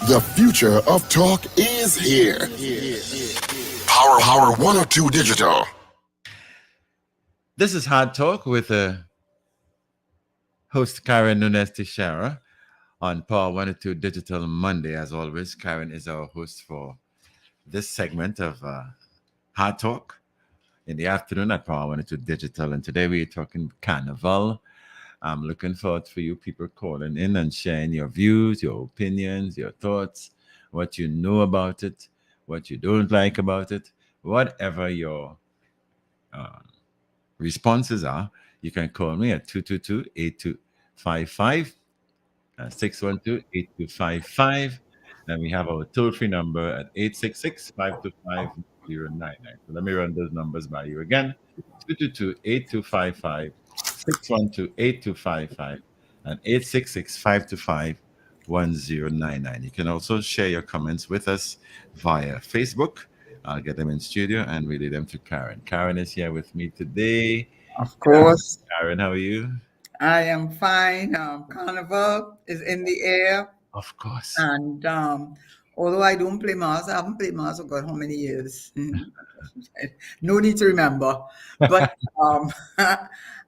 The future of talk is here. Power 102 Digital. This is Hard Talk with host Karen Nunez Tesheira on Power 102 Digital Monday. As always, Karen is our host for this segment of Hard Talk in the afternoon at Power 102 Digital. And today we're talking Carnival. I'm looking forward for you people calling in and sharing your views, your opinions, your thoughts, what you know about it, what you don't like about it, whatever your responses are. You can call me at 222-8255, 612-8255. And we have our toll-free number at 866-525-099. So let me run those numbers by you again. 222-8255, 612-8255, and 866-525-1099. You can also share your comments with us via Facebook. I'll get them in studio and relay them to Karen. Karen is here with me today. Of course. Karen, how are you? I am fine. Carnival is in the air. Of course. And although I don't play Mars, I haven't played Mars for God how many years? No need to remember. But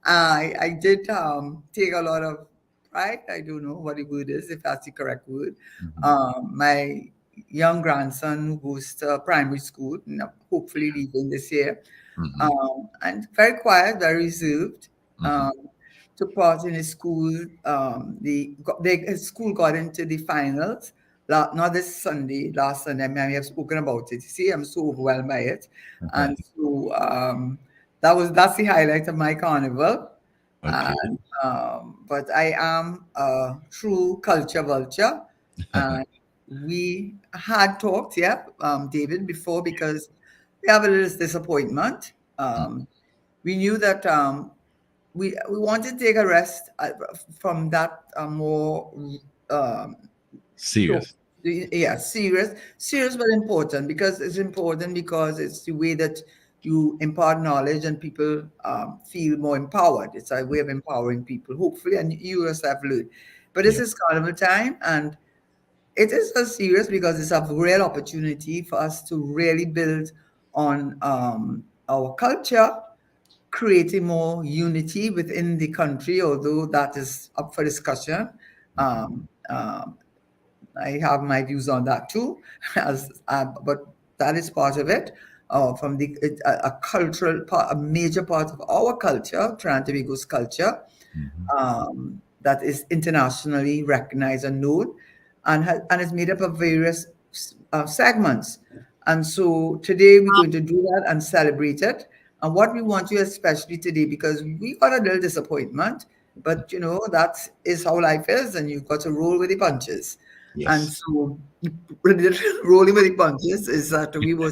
I did take a lot of pride. I don't know what the word is, if that's the correct word. Mm-hmm. My young grandson who goes to primary school, hopefully leaving this year, and very quiet, very reserved. Took part in his school. His school got into the finals. Not this Sunday, last Sunday. I mean, I have spoken about it. You see, I'm so overwhelmed by it. Okay. And so that's the highlight of my carnival. Okay. And, but I am a true culture vulture. And we had talked, David, before, because we have a little disappointment. We knew that we wanted to take a rest from that more serious. Serious but important, because it's the way that you impart knowledge and people feel more empowered. It's a way of empowering people, hopefully, and you yourself learn. But this is Carnival time, and it is so serious because it's a real opportunity for us to really build on our culture, creating more unity within the country, although that is up for discussion. I have my views on that too, but that is part of it. From a cultural part, a major part of our culture, Trinidadigo's culture, that is internationally recognized and known, and is made up of various segments. And so today we're going to do that and celebrate it. And what we want you, especially today, because we got a little disappointment, but that is how life is, and you've got to roll with the punches. Yes. And so rolling with the punches is that we were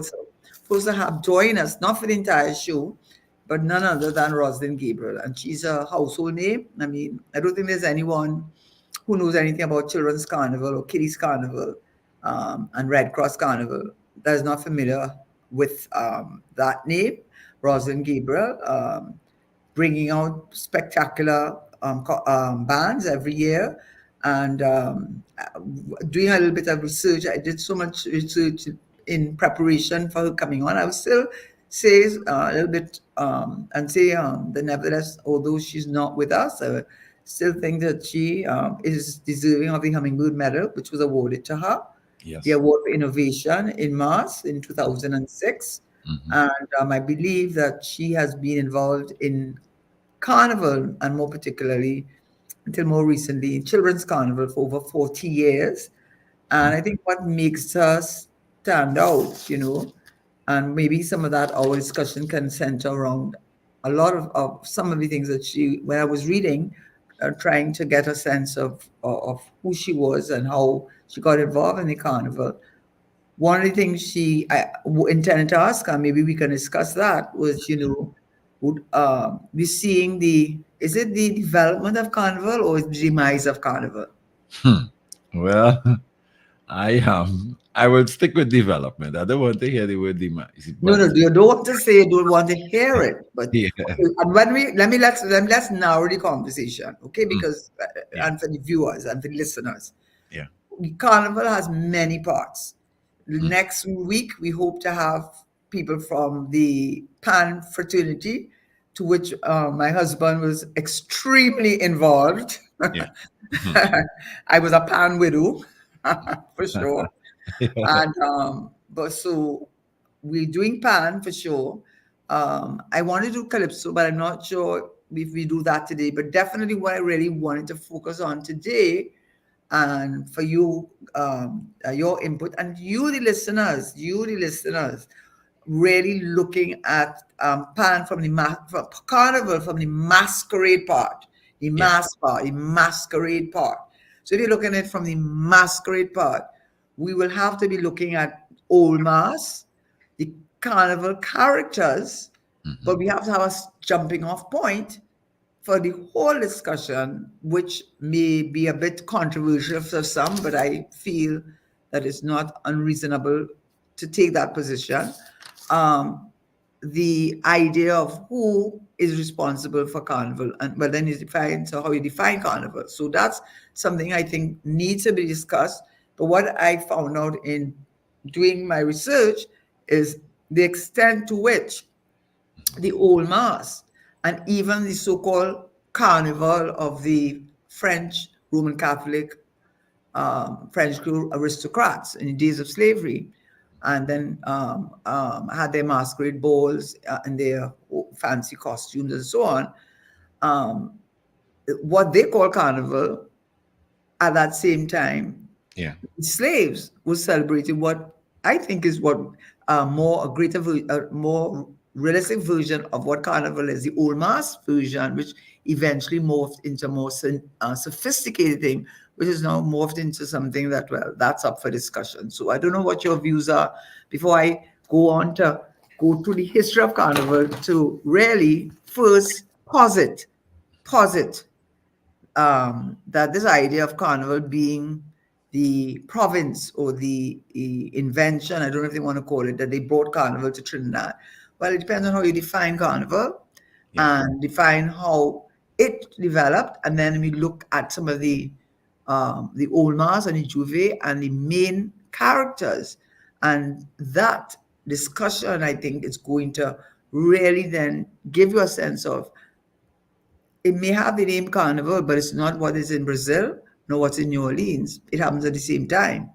supposed to have join us, not for the entire show, but none other than Rosalind Gabriel. And she's a household name. I mean, I don't think there's anyone who knows anything about Children's Carnival or Kiddies Carnival and Red Cross Carnival that is not familiar with that name. Rosalind Gabriel, bringing out spectacular bands every year, and doing a little bit of research. I did so much research in preparation for her coming on. I would still say a little bit and say that nevertheless, although she's not with us, I still think that she is deserving of the Hummingbird Medal, which was awarded to her. Yes. The Award for Innovation in Mars in 2006. And I believe that she has been involved in Carnival, and more particularly, until more recently, in Children's Carnival for over 40 years. And I think what makes her stand out, and maybe some of that our discussion can center around a lot of some of the things that when I was reading, trying to get a sense of who she was and how she got involved in the Carnival. One of the things she intended to ask her, maybe we can discuss that, was, we're seeing is it the development of Carnival or the demise of Carnival? Well, I will stick with development. I don't want to hear the word demise. No, you don't want to say you don't want to hear it. But and when let's narrow the conversation, okay? Because and for the viewers and for the listeners. Yeah. Carnival has many parts. Mm. Next week, we hope to have people from the Pan fraternity, to which my husband was extremely involved. Yeah. Mhm. I was a Pan widow, for sure. Yeah. And but so we're doing Pan for sure. I want to do Calypso, but I'm not sure if we do that today. But definitely, what I really wanted to focus on today, and for you, your input, and you the listeners, really looking at Pan from from Carnival from the masquerade part, the Yeah. mask part, the masquerade part. So if you're looking at it from the masquerade part, we will have to be looking at old mask, the Carnival characters, but Mhm. we have to have a jumping off point for the whole discussion, which may be a bit controversial for some, but I feel that it's not unreasonable to take that position. Um, the idea of who is responsible for carnival, and but then you define, so how you define carnival. So that's something I think needs to be discussed. But what I found out in doing my research is the extent to which the old mass and even the so-called carnival of the French Roman Catholic French aristocrats in the days of slavery, and then had their masquerade balls and their fancy costumes and so on. Um, what they call carnival at that same time, Yeah. slaves were celebrating what I think is what more a greater, more realistic version of what carnival is, the old mass version, which eventually morphed into more sophisticated thing, which is now morphed into something that, well, that's up for discussion. So I don't know what your views are before I go on to go through the history of carnival to really first posit that this idea of carnival being the province or the invention, I don't know if they want to call it, that they brought carnival to Trinidad. Well, it depends on how you define carnival Yeah. and define how it developed. And then we look at some of the old Mars and the Juve and the main characters. And that discussion, I think, is going to really then give you a sense of, it may have the name Carnival, but it's not what is in Brazil, nor what's in New Orleans. It happens at the same time,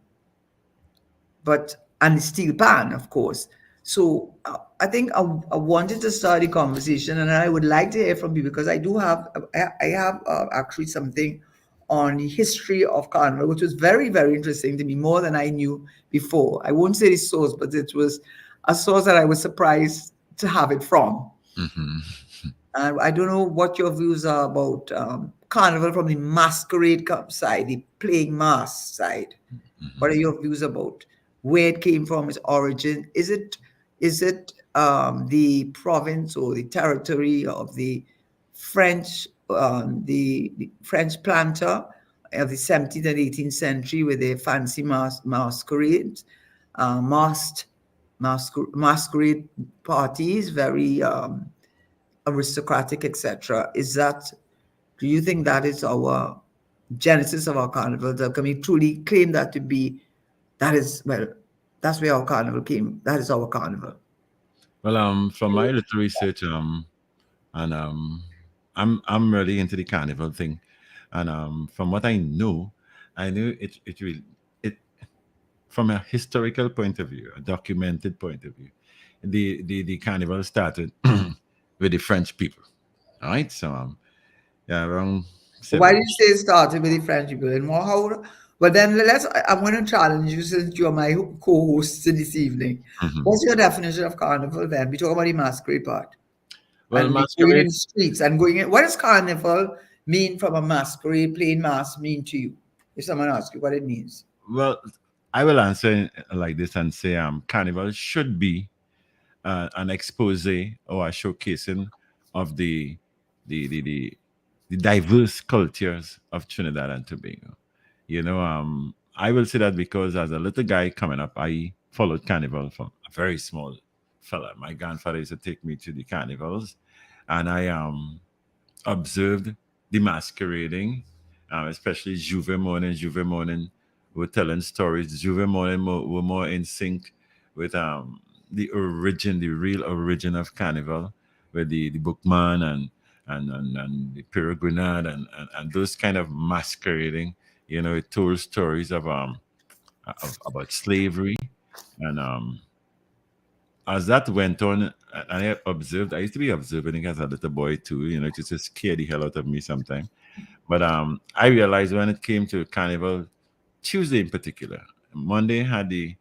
but and the steel pan, of course. So I think I wanted to start the conversation, and I would like to hear from you because I do have I have actually something on the history of Carnival, which was very very interesting to me, more than I knew before. I won't say the source, but it was a source that I was surprised to have it from. Mhm. I don't know what your views are about Carnival from the masquerade side, the playing mask side. What are Mhm. your views about where it came from, its origin? Is it the province or the territory of the French, the French planter of the 17th and 18th century with their fancy masquerades, masquerade parties, very aristocratic, etc. Is that, do you think that is our genesis of our carnival? Can we truly claim that to be, that is, well, that's where our carnival came? That is our carnival. Well, from my little research, and I'm really into the carnival thing, and from what I knew it will it from a historical point of view, a documented point of view, the carnival started with the French people. All right, so yeah, around Why seven. did you say it started with the French people? And more how? But then I'm going to challenge you since you're my co-host this evening. Mhm. What's your definition of carnival then? We talk about the masquerade part Well, and the going in masquerade. the streets and going in. What does carnival mean from a masquerade, plain mask mean to you? If someone asks you what it means. Well, I will answer like this and say, carnival should be an expose or a showcasing of the the diverse cultures of Trinidad and Tobago. I will say that because as a little guy coming up, I followed carnival from a very small fella. My grandfather used to take me to the carnivals, and I observed the masquerading, especially Juve morning, were telling stories. Juve were more in sync with the real origin of Carnival, with the bookman and the peregrinade and those kind of masquerading. It told stories of about slavery, and as that went on, I observed. I used to be observing as a little boy too. It used to scare the hell out of me sometimes. But I realized when it came to Carnival, Tuesday in particular, Monday had the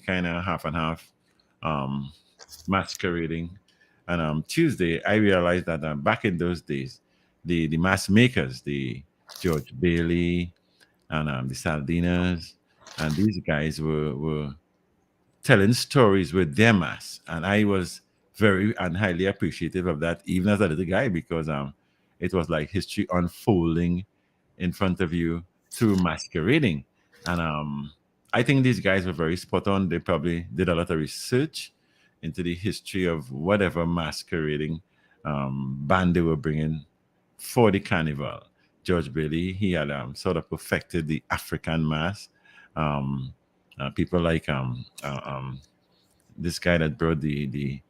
kind of half and half um, masquerading, and Tuesday I realized that back in those days, the mask makers, the George Bailey and the Saldinas, and these guys were telling stories with their mass. And I was very and highly appreciative of that, even as a little guy, because it was like history unfolding in front of you through masquerading. And I think these guys were very spot on. They probably did a lot of research into the history of whatever masquerading band they were bringing for the carnival. George Bailey, he had sort of perfected the African mass. Um, People like this guy that brought the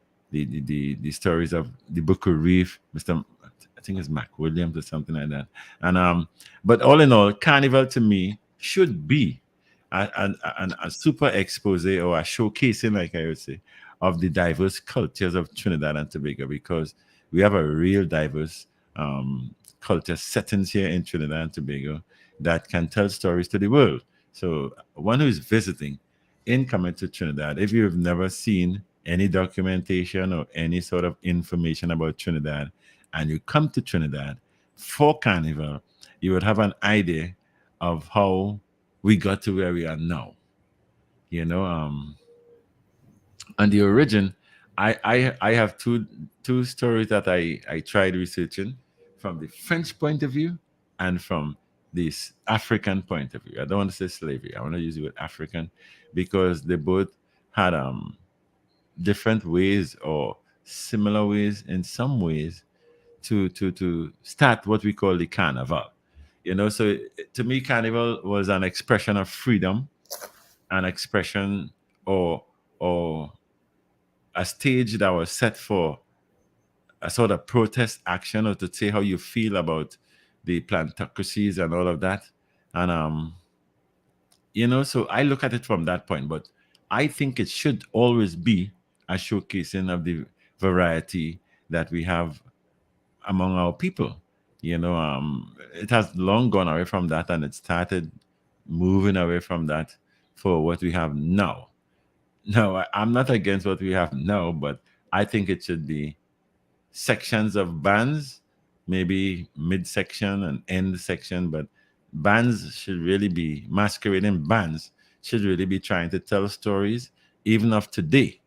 stories of the Book of Reef, Mr. I think it's Mac Williams or something like that. And but all in all, Carnival to me should be a super expose or a showcasing, like I would say, of the diverse cultures of Trinidad and Tobago, because we have a real diverse culture settings here in Trinidad and Tobago that can tell stories to the world. So one who is visiting in coming to Trinidad, if you've never seen any documentation or any sort of information about Trinidad, and you come to Trinidad for Carnival, you would have an idea of how we got to where we are now. You know, and the origin, I have two stories that I tried researching from the French point of view and from this African point of view. I don't want to say slavery. I want to use the word African, because they both had different ways or similar ways in some ways to start what we call the carnival. So to me, carnival was an expression of freedom, an expression or a stage that was set for a sort of protest action, or to say how you feel about the plantocracies and all of that. And so I look at it from that point. But I think it should always be a showcasing of the variety that we have among our people. It has long gone away from that, and it started moving away from that for what we have now. No, I'm not against what we have now, but I think it should be sections of bands, maybe midsection and end section, but bands should really be masquerading bands should really be trying to tell stories even of today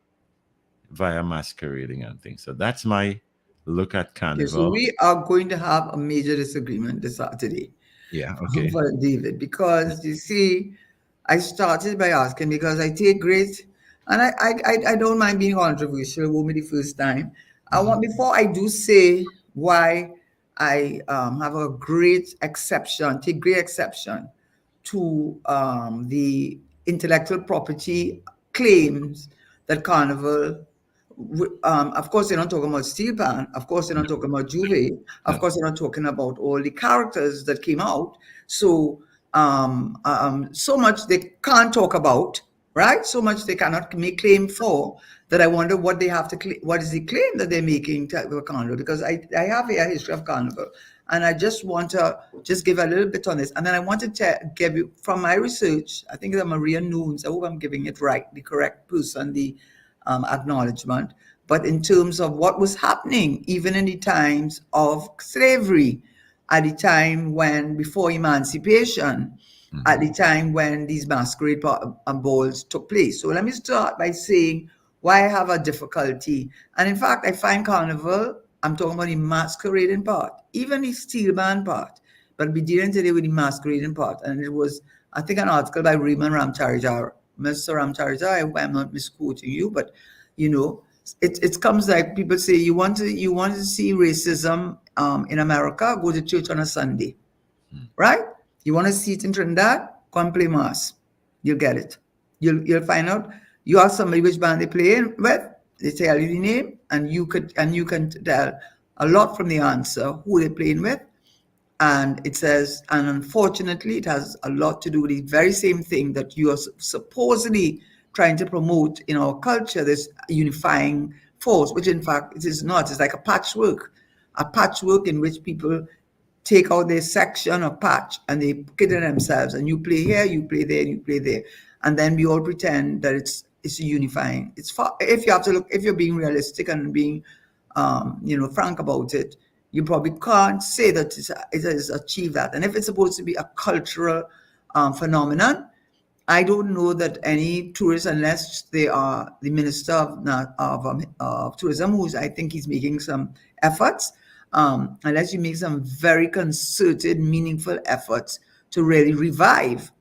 via masquerading and things. So that's my look at Okay, Carnival. so we are going to have a major disagreement this Saturday. Yeah, okay. For David, because you see, I started by asking because I take great, and I don't mind being controversial. It won't be the first time. I want, before I do say why I have a great exception, take great exception to the intellectual property claims that Carnival. Of course, they're not talking about Steel Pan. Of course, they're not talking about Juve. Of course, they're not talking about all the characters that came out. So, so much they can't talk about, right? So much they cannot make claim for, that I wonder what they have to claim. What is the claim that they're making to Carnival? Because I have a history of Carnival, and I just want to just give a little bit on this, and then I wanted to give you from my research. I think that Maria Nunez. I hope I'm giving it right, the correct person, the acknowledgement, but in terms of what was happening, even in the times of slavery, at the time when, before emancipation, at the time when these masquerade balls took place. So let me start by saying why I have a difficulty. And in fact, I find Carnival, I'm talking about the masquerading part, even the steel band part, but we're dealing today with the masquerading part. And it was, I think, an article by Raymond Ramcharija, Mr. Ramcharija, I hope I'm not misquoting you, but it comes like people say, you want to see racism in America, go to church on a Sunday, right? You want to see it in Trinidad, Go and play mass. You'll get it. You'll find out. You ask somebody which band they play with, they tell you the name, and you can tell a lot from the answer who they're playing with. And it says, and unfortunately, it has a lot to do with the very same thing that you are supposedly trying to promote in our culture, this unifying force, which in fact it is not. It's like a patchwork in which people take out their section or patch and they put it in themselves. And you play here, you play there, and you play there, and then we all pretend that it's unifying. It's far, if you have to look, if you're being realistic and being frank about it, you probably can't say that it has achieved that. And if it's supposed to be a cultural phenomenon, I don't know that any tourists, unless they are the minister of tourism, who's I think he's making some efforts, unless you make some very concerted, meaningful efforts to really revive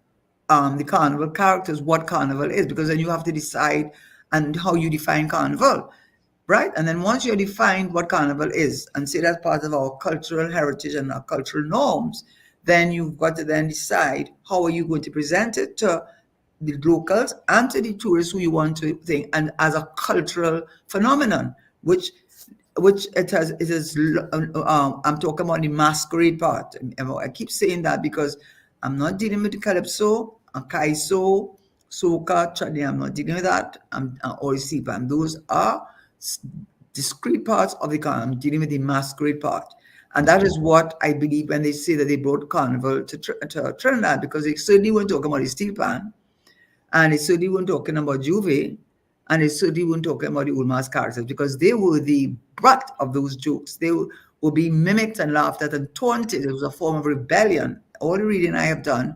the carnival characters, what carnival is, because then you have to decide and how you define carnival, right? And then once you define what carnival is and say that's part of our cultural heritage and our cultural norms, then you've got to then decide how are you going to present it to the locals and to the tourists who you want to think, and as a cultural phenomenon, which it is. I'm talking about the masquerade part. I keep saying that because I'm not dealing with the calypso, kaiso, soca, chutney. I'm not dealing with that. Or sipan. Those are discrete parts of the carnival. I'm dealing with the masquerade part. And that is what I believe when they say that they brought carnival to Trinidad, because they certainly weren't talking about the steel pan, and they certainly weren't talking about Juve, and they certainly weren't talking about the old mask characters, because they were the butt of those jokes. They were being mimicked and laughed at and taunted. It was a form of rebellion. All the reading I have done,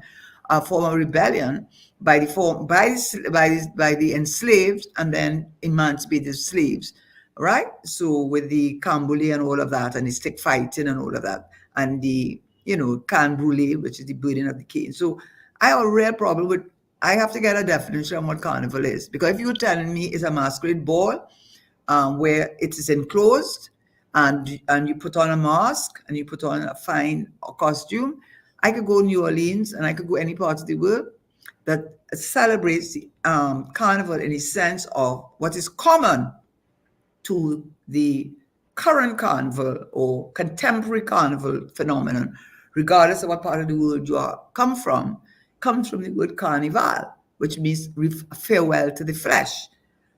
a form of rebellion by the enslaved and then emancipated slaves, right? So with the cambouis and all of that, and the stick fighting and all of that, and the can brûler, which is the burning of the cane. So I have a real problem with. I have to get a definition of what carnival is, because if you're telling me it's a masquerade ball where it is enclosed and you put on a mask and you put on a fine costume, I could go New Orleans and I could go any part of the world that celebrates the carnival in the sense of what is common to the current carnival or contemporary carnival phenomenon, regardless of what part of the world you come from, comes from the word carnival, which means farewell to the flesh,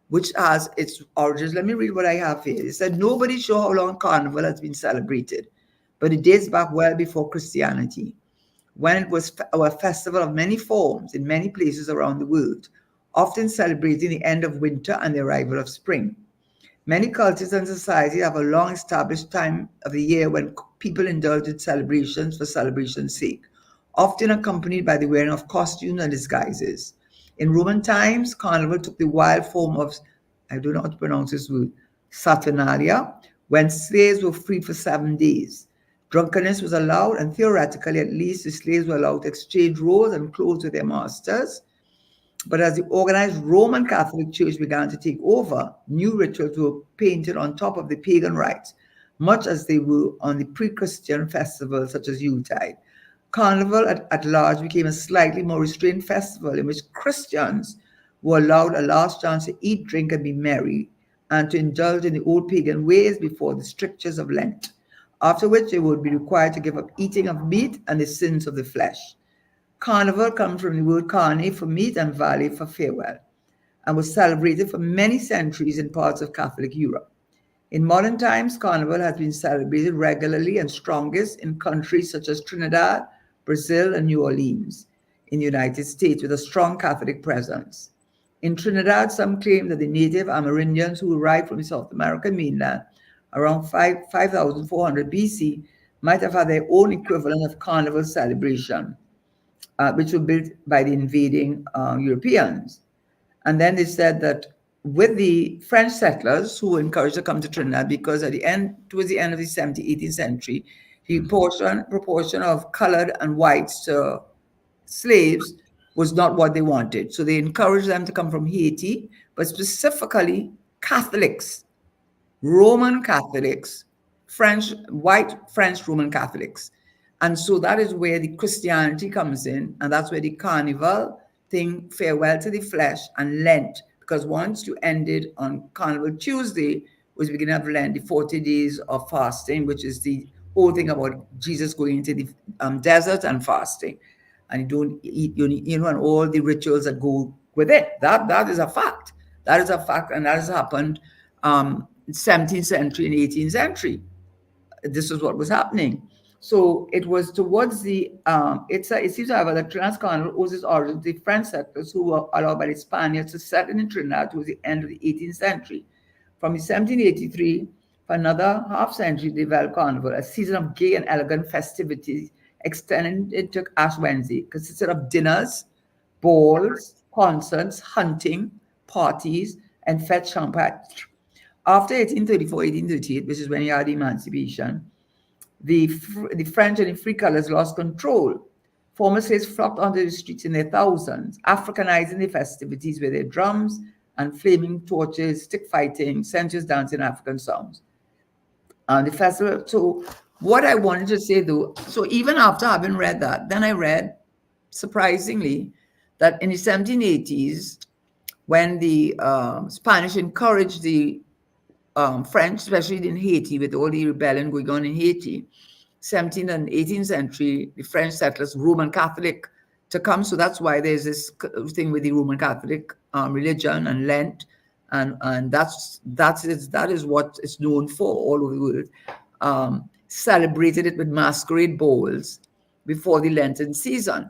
which has its origins. Let me read what I have here. It said, nobody's sure how long carnival has been celebrated, but it dates back well before Christianity, when it was a festival of many forms in many places around the world, often celebrating the end of winter and the arrival of spring. Many cultures and societies have a long established time of the year when people indulge in celebrations for celebration's sake, often accompanied by the wearing of costumes and disguises. In Roman times, carnival took the wild form of, I don't know how to pronounce this word, Saturnalia, when slaves were freed for 7 days. Drunkenness was allowed, and theoretically, at least, the slaves were allowed to exchange robes and clothes with their masters. But as the organized Roman Catholic Church began to take over, new rituals were painted on top of the pagan rites, much as they were on the pre-Christian festivals such as Yuletide. Carnival at large became a slightly more restrained festival in which Christians were allowed a last chance to eat, drink, and be merry, and to indulge in the old pagan ways before the strictures of Lent, after which they would be required to give up eating of meat and the sins of the flesh. Carnival comes from the word carne for meat and vale for farewell, and was celebrated for many centuries in parts of Catholic Europe. In modern times, Carnival has been celebrated regularly and strongest in countries such as Trinidad, Brazil, and New Orleans in the United States, with a strong Catholic presence. In Trinidad, some claim that the native Amerindians who arrived from the South American mainland around 5,400 BC might have had their own equivalent of Carnival celebration, which were built by the invading Europeans. And then they said that with the French settlers who were encouraged to come to Trinidad, because towards the end of the 17th, 18th century, the proportion of colored and whites to slaves was not what they wanted. So they encouraged them to come from Haiti, but specifically Catholics, Roman Catholics, white French Roman Catholics. And so that is where the Christianity comes in, and that's where the Carnival thing, farewell to the flesh, and Lent, because once you ended on Carnival Tuesday, was the beginning of Lent, the 40 days of fasting, which is the whole thing about Jesus going into the desert and fasting, and you don't eat, and all the rituals that go with it. That is a fact. That is a fact, and that has happened 17th century and 18th century. This is what was happening. So it was towards the it seems, however, that Trinidad's Carnival owes its origin to the French settlers who were allowed by the Spaniards to settle in Trinidad towards the end of the 18th century. From 1783, for another half century, they developed Carnival, a season of gay and elegant festivities extending into Ash Wednesday, consisted of dinners, balls, concerts, hunting, parties, and fete champagne. After 1834, 1838, which is when you had emancipation, the French and the free colors lost control. Former slaves flocked onto the streets in their thousands, Africanizing the festivities with their drums and flaming torches, stick fighting, sensuous dancing, African songs. The festival. So what I wanted to say though, so even after having read that, then I read, surprisingly, that in the 1780s, when the Spanish encouraged the French, especially in Haiti, with all the rebellion going on in Haiti, 17th and 18th century, the French settlers, Roman Catholic, to come. So that's why there's this thing with the Roman Catholic religion and Lent, and that is what it's known for all over the world. Celebrated it with masquerade balls before the Lenten season.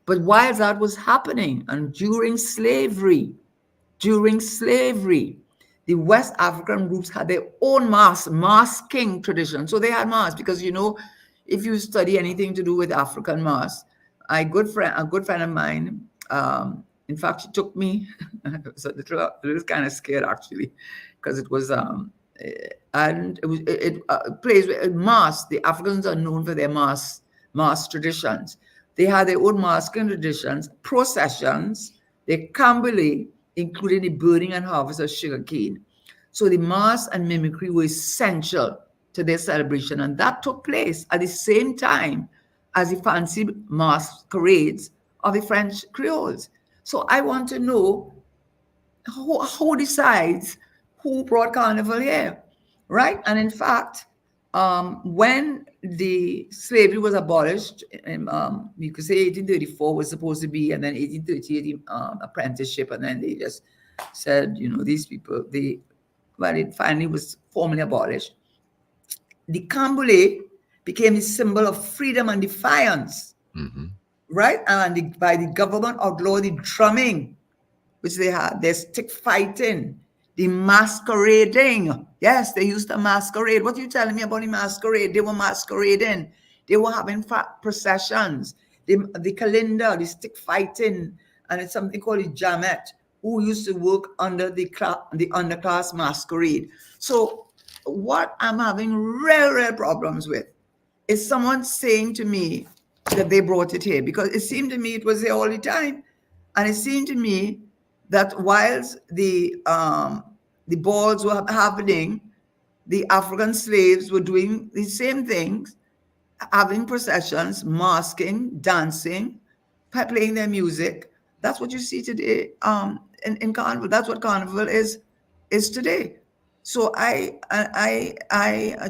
But while that was happening, and during slavery, the West African groups had their own masking tradition. So they had masks because, if you study anything to do with African masks, a good friend of mine, in fact, she took me. I was kind of scared actually, because it was and it plays with masks. The Africans are known for their mask traditions. They had their own masking traditions, processions, their cambele, including the burning and harvest of sugarcane. So the mask and mimicry were essential to their celebration, and that took place at the same time as the fancy masquerades of the French Creoles. So I want to know who decides who brought Carnival here, right? And in fact, when the slavery was abolished, you could say 1834 was supposed to be, and then 1838 apprenticeship, and then they just said, these people, it finally was formally abolished. The cambele became a symbol of freedom and defiance, right? And by the government outlawed the drumming, which they had, their stick fighting, the masquerading. Yes, they used to masquerade. What are you telling me about the masquerade? They were masquerading. They were having processions. The calendar, the stick fighting, and it's something called the jamet, who used to work under the underclass masquerade. So what I'm having real problems with is someone saying to me that they brought it here, because it seemed to me it was there all the time. And it seemed to me that whilst the balls were happening, the African slaves were doing the same things, having processions, masking, dancing, playing their music. That's what you see today in Carnival. That's what Carnival is today. So I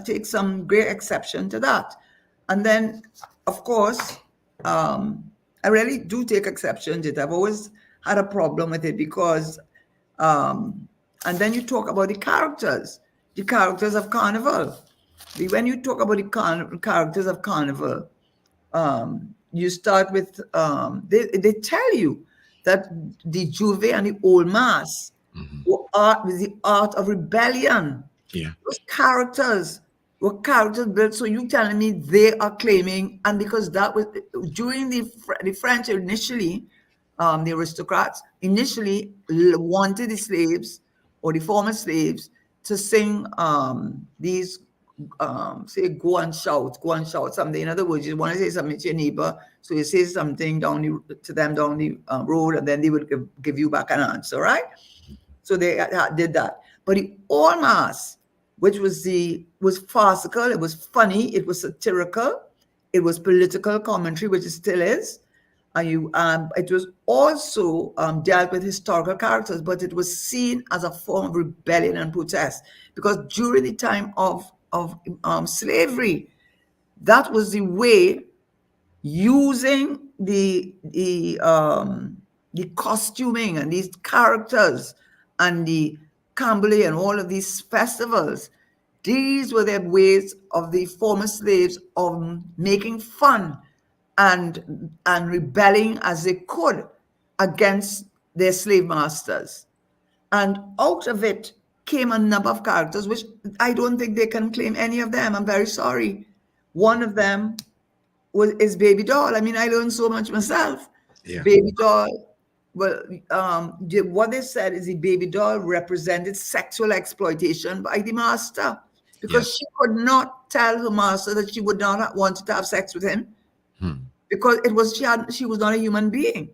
take some great exception to that. And then, of course, I really do take exception to it. I've always had a problem with it because, and then you talk about the characters of Carnival. When you talk about the characters of Carnival, you start with, they tell you that the Juve and the Old Mass with the art of rebellion. Yeah. Those characters were characters built. So you telling me they are claiming, and because that was during the French initially, the aristocrats initially wanted the slaves or the former slaves to sing these say go and shout something. In other words, you want to say something to your neighbor, so you say something to them down the road, and then they would give you back an answer, right? So they did that. But the Old Mass, which was farcical, it was funny, it was satirical, It was political commentary, which it still is. It was also dealt with historical characters, but it was seen as a form of rebellion and protest because during the time of slavery, that was the way, using the costuming and these characters and the Cambly and all of these festivals. These were their ways of the former slaves of making fun and rebelling as they could against their slave masters. And out of it came a number of characters, which I don't think they can claim any of them. I'm very sorry. One of them is Baby Doll. I mean, I learned so much myself. Yeah. Baby Doll, well, what they said is the Baby Doll represented sexual exploitation by the master because Yes. she could not tell her master that she would not want to have sex with him Hmm. because she was not a human being.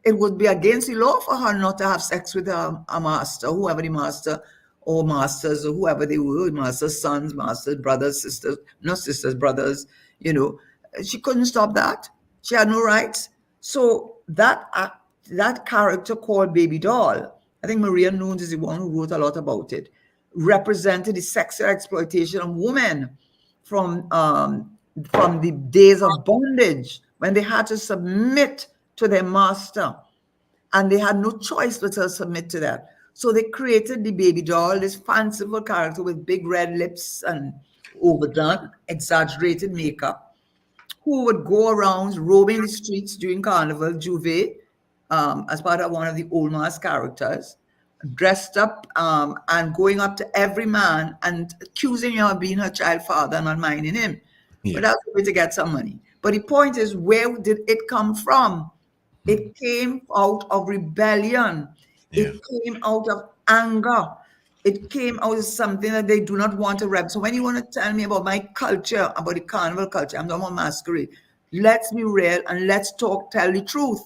It would be against the law for her not to have sex with a master, whoever the master or masters or whoever they were, masters, sons, masters, brothers, sisters, not sisters, brothers, you know. She couldn't stop that. She had no rights. So that character called Baby Doll, I think Maria Nunez is the one who wrote a lot about it, represented the sexual exploitation of women from from the days of bondage when they had to submit to their master and they had no choice but to submit to that. So they created the Baby Doll, this fanciful character with big red lips and overdone, exaggerated makeup, who would go around roaming the streets during Carnival, Juve, as part of one of the old mask characters, dressed up and going up to every man and accusing him of being her child father and not minding him. But Yeah. that's a way to get some money. But the point is, where did it come from? Hmm. It came out of rebellion. Yeah. It came out of anger. It came out of something that they do not want to rep. So when you want to tell me about my culture, about the carnival culture, I'm talking about masquerade. Let's be real and let's tell the truth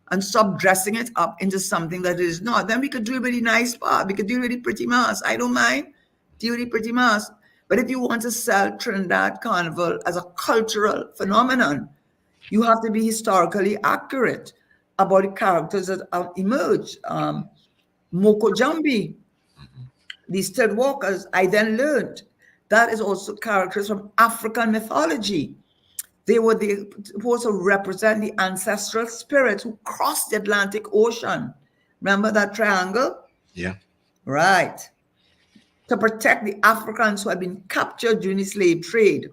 and stop dressing it up into something that it is not. Then we could do it with a nice part. We could do it with a pretty mask. I don't mind. Do it with a pretty mask. But if you want to sell Trinidad Carnival as a cultural phenomenon, you have to be historically accurate about the characters that have emerged. Moko Jambi, these third walkers, I then learned that is also characters from African mythology. They were supposed to represent the ancestral spirits who crossed the Atlantic Ocean. Remember that triangle? Yeah. Right. To protect the Africans who had been captured during the slave trade.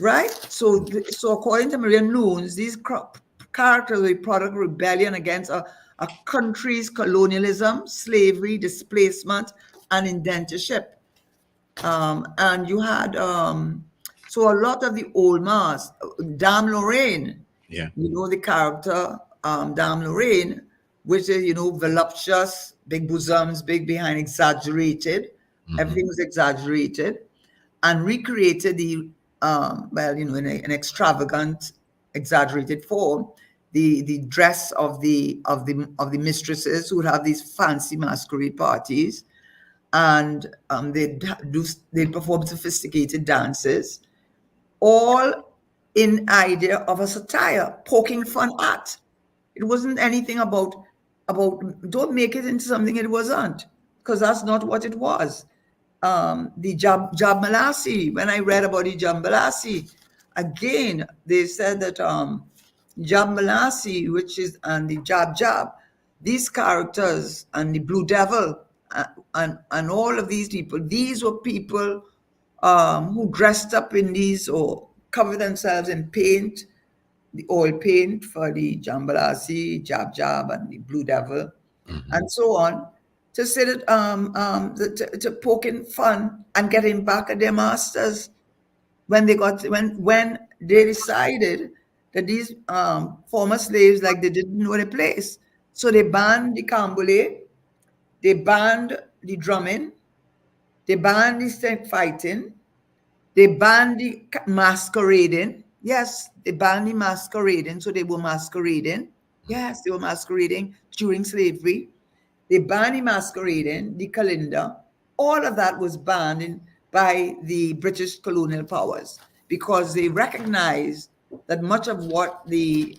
Right? So according to Maria Nunes, these characters were a product of rebellion against a country's colonialism, slavery, displacement, and indentureship. And you had so a lot of the old masks, Dame Lorraine, Yeah. you know the character Dame Lorraine, which is voluptuous, big bosoms, big behind, exaggerated. Everything was exaggerated, and recreated the in an extravagant, exaggerated form, the dress of the mistresses who would have these fancy masquerade parties, and they perform sophisticated dances, all in idea of a satire, poking fun at. It wasn't anything about don't make it into something it wasn't, because that's not what it was. The Jab Malasi, when I read about the Jab Malasi, again, they said that Jab Malasi, which is, and the Jab, these characters, and the Blue Devil, and all of these people, these were people who dressed up in these or covered themselves in paint, the oil paint for the Jambalasi, Jab, and the Blue Devil, and so on, to say that to poking fun and getting back at their masters when they decided that these former slaves, like, they didn't know the place, so they banned the cambole, they banned the drumming, they banned the stick fighting, they banned the masquerading. Yes, they banned the masquerading. So they were masquerading. Yes, they were masquerading during slavery. They banned the masquerading, the calendar. All of that was banned by the British colonial powers because they recognized that much of what the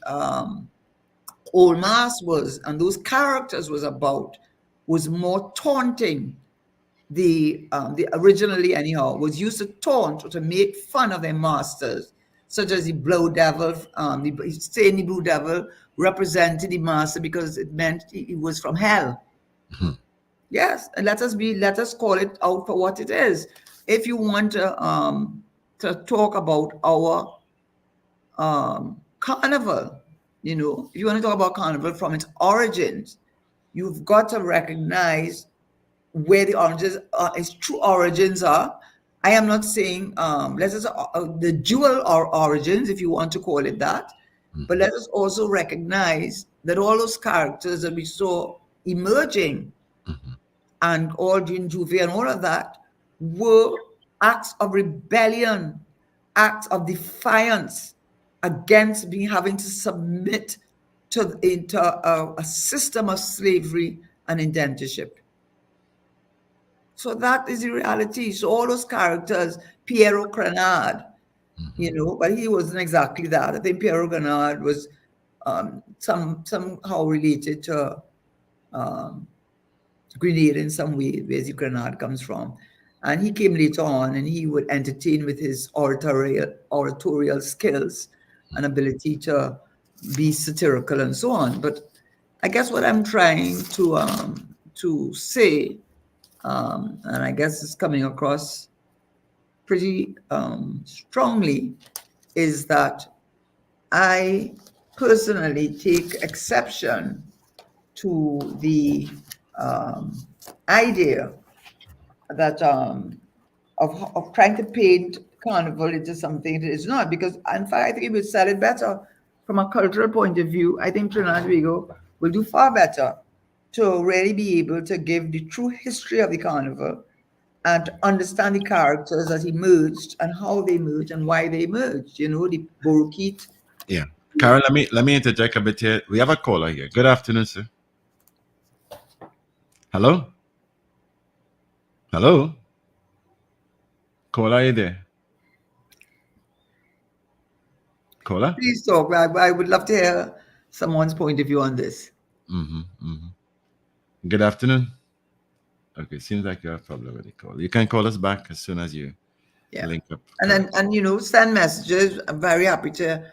old mass was and those characters was about was more taunting. The originally anyhow was used to taunt or to make fun of their masters, such as the Blue Devil. Saying the Blue Devil represented the master because it meant he was from hell. Yes, and let us call it out for what it is. If you want to talk about our carnival, if you want to talk about carnival from its origins, you've got to recognize where the origins its true origins are. I am not saying let us the dual or origins, if you want to call it that, but let us also recognize that all those characters that we saw emerging and all during Juve and all of that were acts of rebellion, acts of defiance against being having to submit into a system of slavery and indentureship. So that is the reality. So all those characters, Piero Grenade, but he wasn't exactly that. I think Piero Grenade was somehow related to Grenade in some way, where the Grenade comes from. And he came later on, and he would entertain with his oratorial skills and ability to be satirical and so on. But I guess what I'm trying to say, and I guess it's coming across pretty strongly, is that I personally take exception to the idea that of trying to paint carnival into something that it's not, because in fact I think it would sell it better from a cultural point of view. I think Trinidad and Tobago will do far better to really be able to give the true history of the carnival and to understand the characters that emerged and how they emerged and why they emerged. The Borokit. Yeah. Karen, let me interject a bit here. We have a caller here. Good afternoon, sir. Hello? Hello? Caller, are you there? Caller? Please talk. I would love to hear someone's point of view on this. Good afternoon. Okay, seems like you have a problem with the call. You can call us back as soon as you link up. And then send messages. I'm very happy to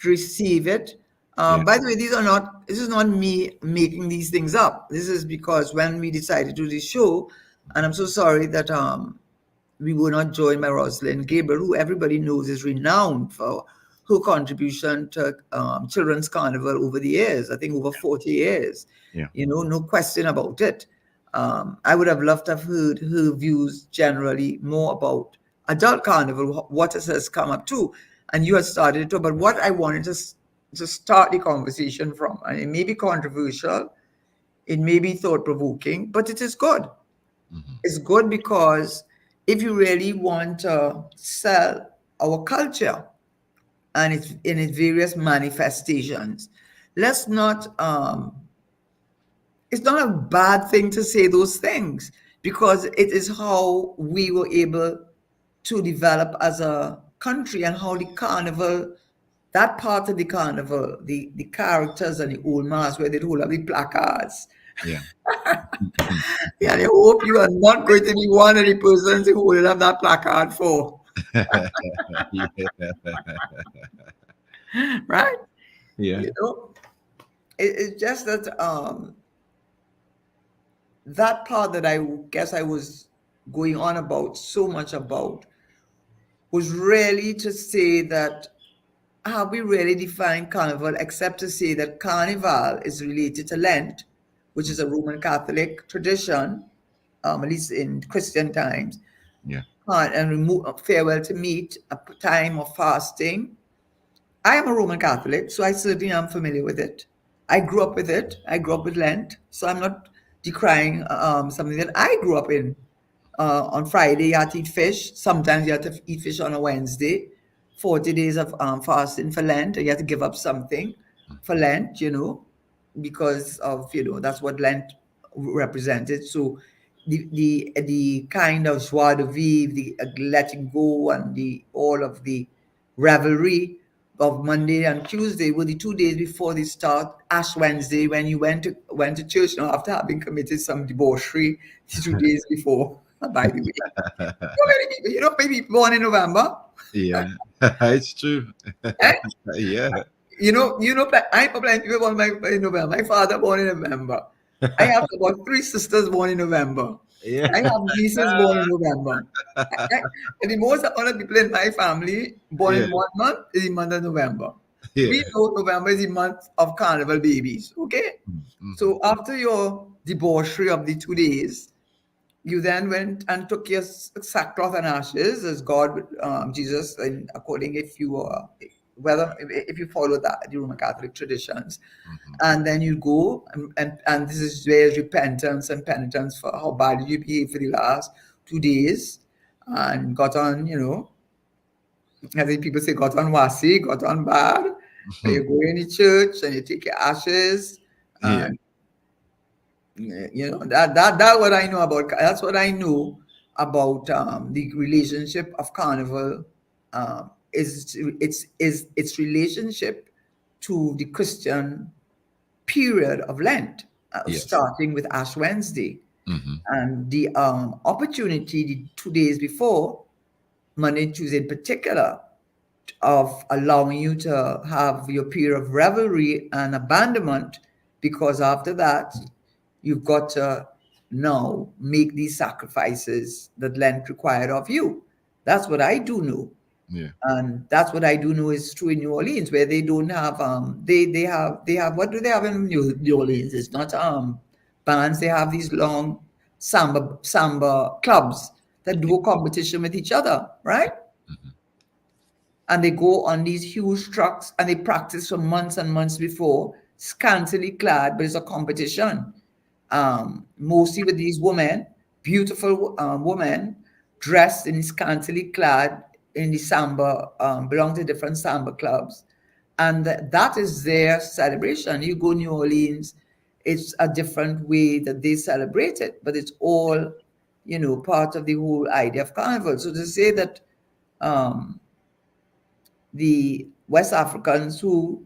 receive it. By the way, this is not me making these things up. This is because when we decided to do this show, and I'm so sorry that we were not joined by Rosalind Gabriel, who everybody knows is renowned for her contribution to Children's Carnival over the years. I think over 40 years. Yeah. No question about it. I would have loved to have heard her views generally more about adult carnival, what it has come up to. And you had started it too. But what I wanted to start the conversation from, and it may be controversial, it may be thought-provoking, but it is good. It's good because if you really want to sell our culture and it's in its various manifestations, let's not it's not a bad thing to say those things, because it is how we were able to develop as a country, and how the carnival, that part of the carnival, the characters and the old mass where they hold up the placards. Yeah. Yeah, I hope you are not going to be one of the persons who hold up that placard for. Right? Yeah. It's just that that part that I guess I was going on about so much about was really to say that have we really defined carnival except to say that carnival is related to Lent, which is a Roman Catholic tradition, at least in Christian times. Yeah. And farewell to meat, a time of fasting. I am a Roman Catholic, so I certainly am familiar with it. I grew up with it. I grew up with Lent, so I'm not decrying something that I grew up in. On Friday, you had to eat fish. Sometimes you had to eat fish on a Wednesday. 40 days of fasting for Lent, and you had to give up something for Lent, because of, that's what Lent represented. So the kind of joie de vivre, the letting go, and all of the revelry of Monday and Tuesday were the 2 days before they start Ash Wednesday, when you went to church, after having committed some debauchery the 2 days before. By the way, many people, maybe born in November. Yeah, it's true. Eh? Yeah, I have plenty people born in November. My father born in November. I have about three sisters born in November. yeah, I have nieces born in November. And the most amount of people in my family born yeah, in 1 month is the month of November. yeah. We know November is the month of carnival babies. Okay? Mhm. So after your debauchery of the 2 days, you then went and took your sackcloth and ashes, as God, Jesus, and according, if you whether if you follow that the Roman Catholic traditions, Mhm. and then you go and this is where repentance and penitence for how bad you behaved for the last 2 days, and got on, I think people say got on wasi, got on bad. And you Mhm. go in the church and you take your ashes, Yeah, and that what I know about. That's what I know about the relationship of carnival. Is its relationship to the Christian period of Lent, yes. starting with Ash Wednesday, Hmm. and the opportunity the 2 days before, Monday and Tuesday in particular, of allowing you to have your period of revelry and abandonment, because after that you've got to now make these sacrifices that Lent required of you. That's what I do know. Yeah. And that's what I do know is true in New Orleans, where they don't have they have what do they have in New Orleans? It's not bands. They have these long samba clubs that do a competition with each other, right? Mhm. And they go on these huge trucks and they practice for months and months before, scantily clad, but it's a competition. Mostly with these women, beautiful women, dressed in scantily clad in the samba, belong to different samba clubs. And that is their celebration. You go New Orleans, it's a different way that they celebrate it, but it's all, part of the whole idea of carnival. So to say that um, the West Africans who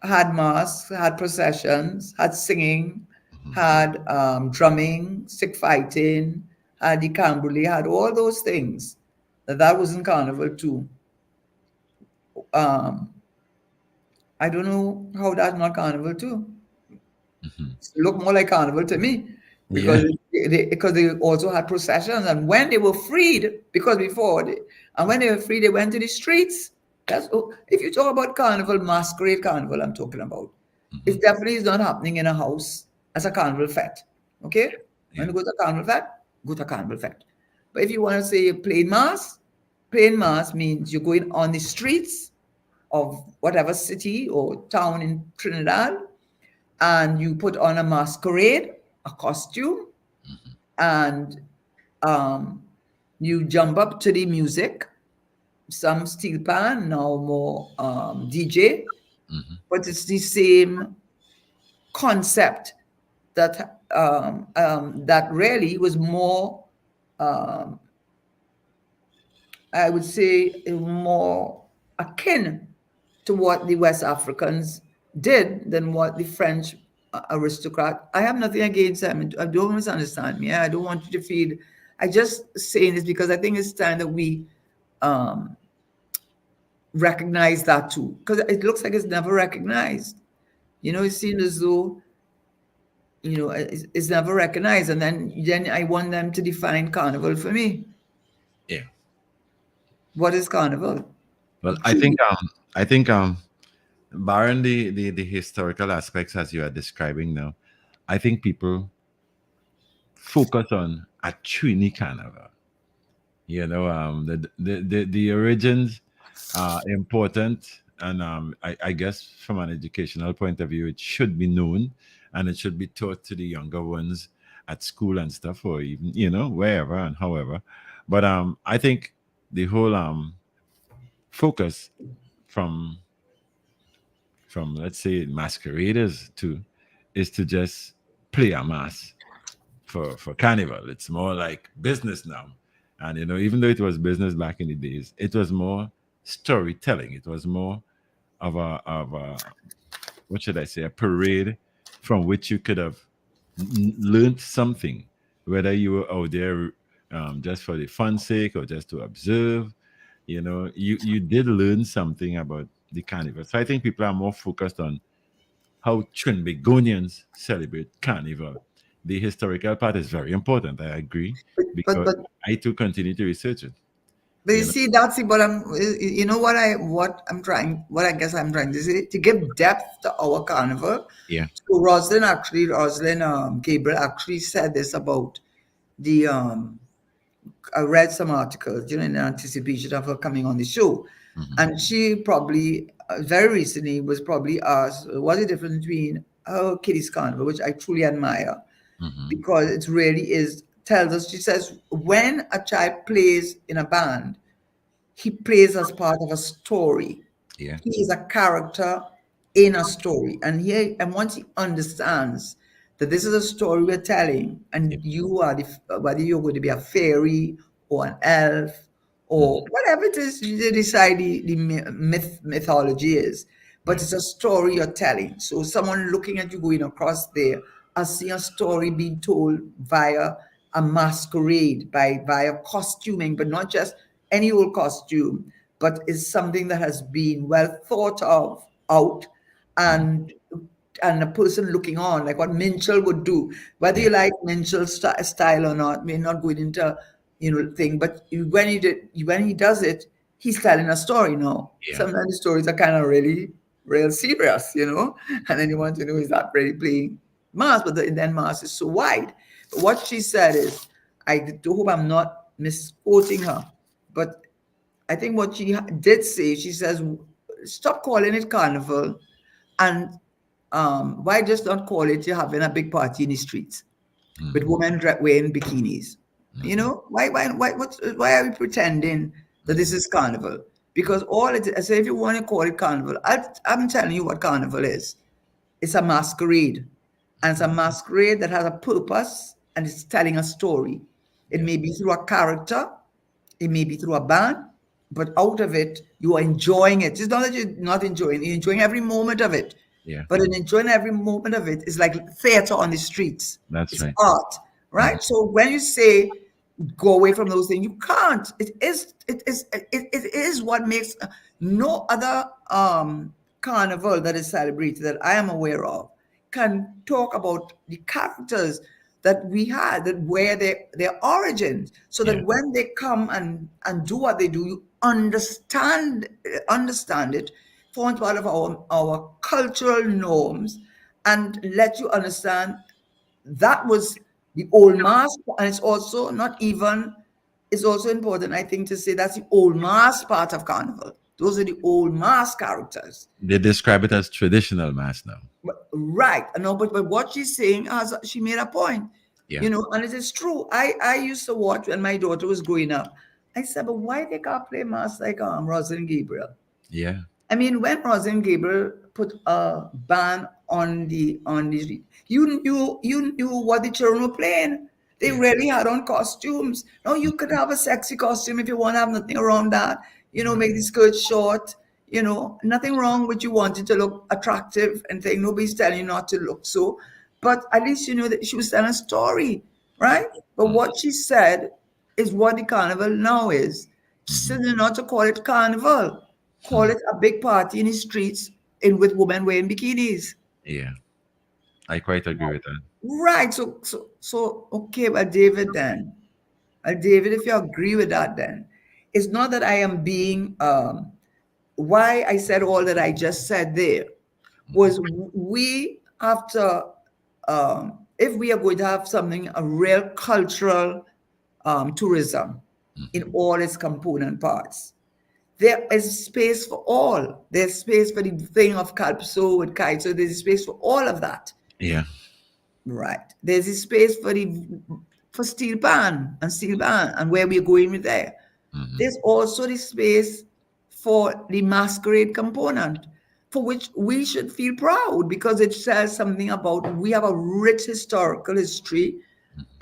had masks, had processions, had singing, Mhm. had drumming, stick fighting, had the cambouis, had all those things. That was in Carnival too. Um, I don't know how that's not Carnival too. Mhm. Look more like Carnival to me, Yeah. because they also had processions, and when they were freed, because before they, and when they were free, they went to the streets. If you talk about Carnival, masquerade Carnival, I'm talking about. Mhm. It definitely is not happening in a house as a Carnival fete. Okay, when Yeah. you go to Carnival fete, go to Carnival fete. But if you want to say plain mass means you're going on the streets of whatever city or town in Trinidad, and you put on a masquerade, a costume, Mhm. and um, you jump up to the music, some steel pan, now more DJ, Mhm. but it's the same concept that really was more, um, I would say, more akin to what the West Africans did than what the French aristocrat. I have nothing against them. I don't misunderstand me. I don't want you to feel. I just saying this because I think it's time that we um, recognize that too, because it looks like it's never recognized. It seems as though it's never recognized, and then I want them to define carnival for me. Yeah. What is carnival? Well, Truly. I think barring the historical aspects as you are describing now, I think people focus on a Trini Carnival. The origins are important, and I guess from an educational point of view, it should be known, and it should be taught to the younger ones at school and stuff, or even wherever and however. But I think the whole focus from let's say masqueraders to is to just play a mass for carnival. It's more like business now. And even though it was business back in the days, it was more storytelling. It was more of a what should I say, a parade from which you could have learned something, whether you were out there just for the fun sake or just to observe. You did learn something about the carnival. So I think people are more focused on how Trinbagonians celebrate carnival. The historical part is very important. I agree but because but I too continue to research it. But you You know, see, that's it. But you know what I guess I'm trying to say, to give depth to our carnival. yeah. So Rosalind Gabriel actually said this about the, I read some articles, in anticipation of her coming on the show. Hmm. And she probably, very recently, was probably asked, what's the difference between her Kitty's Carnival, which I truly admire, Hmm. because it really is, tells us, she says, when a child plays in a band, he plays as part of a story. Yeah. He is a character in a story. And once he understands that this is a story we're telling, Yeah. and you are whether you're going to be a fairy or an elf Mhm. or whatever it is you decide the mythology is, but Yeah. it's a story you're telling. So someone looking at you going across there, I see a story being told via a masquerade, via costuming, but not just any old costume, but is something that has been well thought of out, Mhm. and a person looking on, like what Minchell would do. Whether Yeah. you like Minchell's style or not, may not going into thing, but when he does it, he's telling a story now. Yeah. Sometimes the stories are kind of really real serious, and then you want to know, is that really playing mass? But then mass is so wide. But what she said is, I do hope I'm not misquoting her, but I think what she did say, she says, stop calling it carnival, and why just not call it you're having a big party in the streets with Mhm. women wearing bikinis? Mhm. Why are we pretending that this Mhm. is carnival? Because all it is, if you want to call it carnival, I'm telling you what carnival is. It's a masquerade. And it's a masquerade that has a purpose and it's telling a story. It Yeah. may be through a character, it may be through a band, but out of it, you are enjoying it. It's not that you're not enjoying it, you're enjoying every moment of it. Yeah. But in enjoying every moment of it, it's like theater on the streets. That's It's right. art, Mhm. right? So when you say go away from those things, you can't. It is what makes no other carnival that is celebrated that I am aware of can talk about the characters that we had, that where their origins, so that Yeah. when they come and do what they do, you understand it, forms part of our cultural norms, and let you understand that was the old mask. And it's also not even, it's also important, I think, to say that's the old mask part of carnival. Those are the old mask characters. They describe it as traditional mass now. Right. No, but what she's saying, as she made a point, Yeah. and it is true. I used to watch when my daughter was growing up. I said, but why they can't play mass like Rosalind Gabriel? Yeah. I mean, when Rosalind Gabriel put a ban on the street, you knew what the children were playing. They Yeah. really had on costumes. Now you could have a sexy costume if you want to have nothing around that. Make the skirt short. Nothing wrong with you wanting to look attractive and thing. Nobody's telling you not to look so, but at least you know that she was telling a story, right? But Mhm. what she said is what the carnival now is. She Mhm. said not to call it carnival, call Mhm. it a big party in the streets in with women wearing bikinis. Yeah. I quite agree with that. Right. So okay, well, David then. David, if you agree with that, then it's not that I am being why I said all that I just said there Mhm. was we have to if we are going to have something, a real cultural tourism in Mhm. all its component parts. There is space for all. There's space for the thing of Calypso with kite. So there's space for all of that. Yeah. Right. There's a space for steel pan and where we're going with there. Mhm. There's also the space for the masquerade component, for which we should feel proud because it says something about we have a rich historical history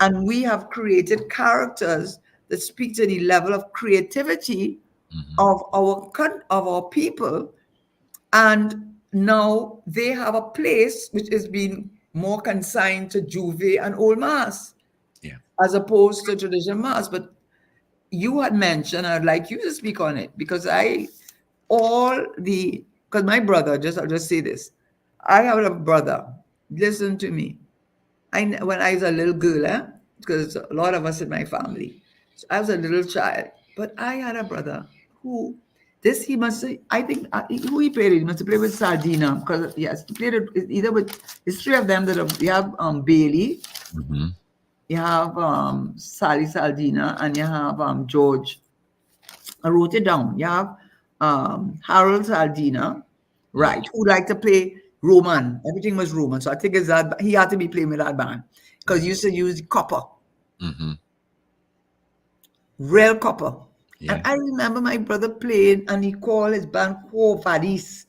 and we have created characters that speak to the level of creativity Mm-hmm. of our people, and now they have a place which is being more consigned to Juve and Old Mass Yeah. as opposed to traditional Mass. But you had mentioned, I'd like you to speak on it because because my brother, I'll just say this. I have a brother. Listen to me. When I was a little girl, because a lot of us in my family, so I was a little child, but I had a brother who, he must, I think, who he played with, he must have played with Sardina, because yes, he played it either with, there's three of them you have Bailey, Mm-hmm. you have Sally Sardina, and you have George. I wrote it down. You have Harold Sardina, right, who liked to play Roman. Everything was Roman. So I think it's that he had to be playing with that band because Yeah. he used to use copper, Mm-hmm. real copper. And Yeah. I remember my brother playing and he called his band Quo Vadis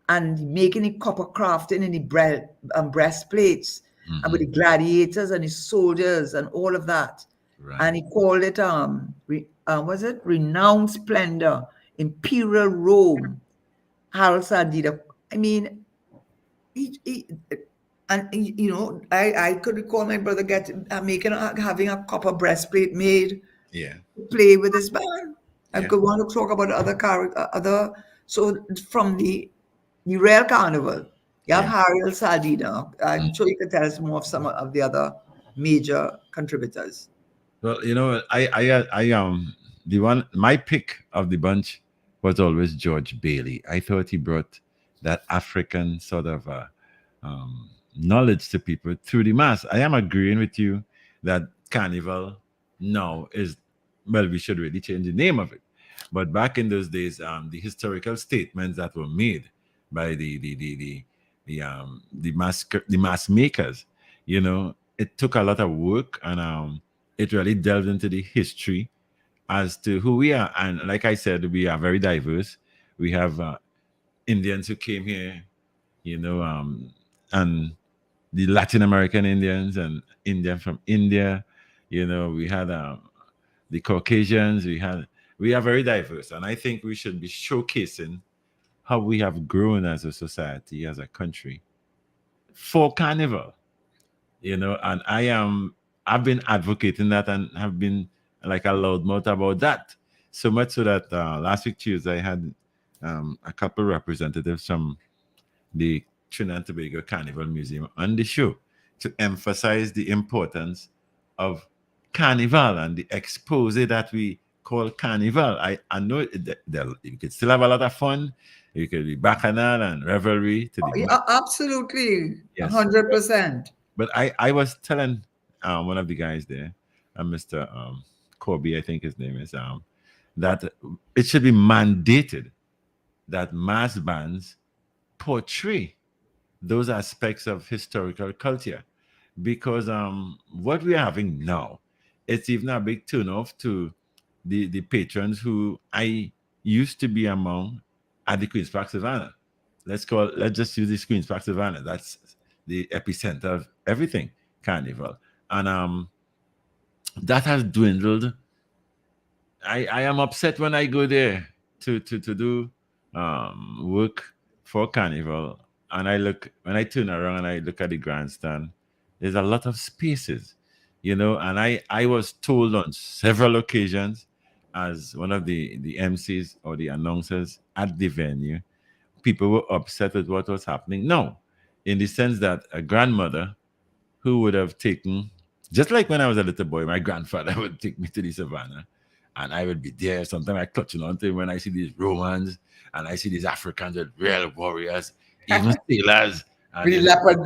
and making it copper crafting in the breastplates and with Mm-hmm. the gladiators and the soldiers and all of that. Right. And he called it was it renowned splendor, imperial Rome, Harold Sardina. I mean, he and I could recall my brother having a copper breastplate made Yeah. to play with his band. I Yeah. could want to talk about other other. So from the Real Carnival, you have Yeah. Harold Sardina. I'm sure you could tell us more of some of the other major contributors. Well, the one, my pick of the bunch was always George Bailey. I thought he brought that African sort of knowledge to people through the mass. I am agreeing with you that Carnival now is, well, we should really change the name of it. But back in those days, the historical statements that were made by the mass makers, it took a lot of work, and it really delved into the history as to who we are. And like I said, we are very diverse. We have Indians who came here, you know, and the Latin American Indians and Indian from India. We had the Caucasians. We are very diverse, and I think we should be showcasing how we have grown as a society, as a country, for Carnival. And I've been advocating that and have been like a loudmouth about that. So much so that last week Tuesday I had a couple representatives from the Trinidad and Tobago Carnival Museum on the show to emphasize the importance of Carnival and the expose that we call Carnival. I know you could still have a lot of fun. You could be bacchanal and revelry to the Yeah, absolutely, yes. 100%. But I was telling one of the guys there, Mr. Corby, I think his name is, that it should be mandated that mass bands portray those aspects of historical culture, because what we're having now, it's even a big turnoff to the patrons who I used to be among at the Queen's Park Savannah. Let's just use the Queen's Park Savannah. That's the epicenter of everything Carnival. And that has dwindled. I am upset when I go there to do work for Carnival, and when I turn around and I look at the grandstand, there's a lot of spaces, and I was told on several occasions, as one of the MCs or the announcers at the venue, people were upset with what was happening. No, in the sense that a grandmother who would have taken, just like when I was a little boy, my grandfather would take me to the savannah, and I would be there. Sometimes I clutching on to him when I see these Romans and I see these Africans with real warriors, even sailors, and The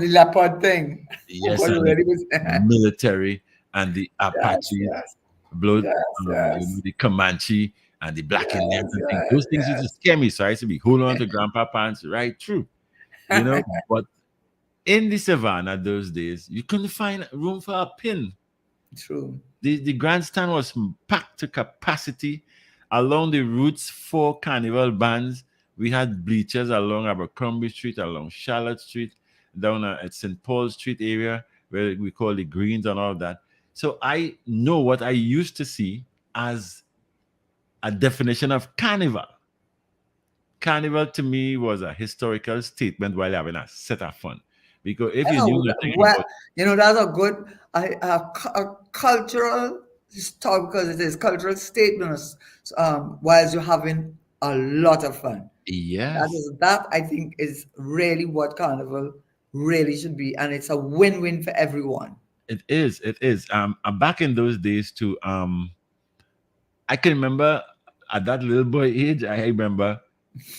leopard thing. yes, What and the already was. military and the Yes, Apaches, yes, blood, yes, yes, the Comanche and the Black Indians yes, and things. yes, Those things used to yes. scare me, so I used to be holding on to grandpa pants right through, But in the savannah those days, you couldn't find room for a pin. True. The grandstand was packed to capacity. Along the routes for Carnival bands, we had bleachers along Abercrombie Street, along Charlotte Street, down at St. Paul Street area, where we call the Greens and all that. So I know what I used to see as a definition of carnival. Carnival to me was a historical statement while having a set of fun. Because if you knew Oh, nothing well, about that's a good a cultural talk because it is cultural statements. Whilst you're having a lot of fun, yes, that I think is really what carnival really should be, and it's a win-win for everyone. it is. It is. And back in those days too, I can remember at that little boy age, I remember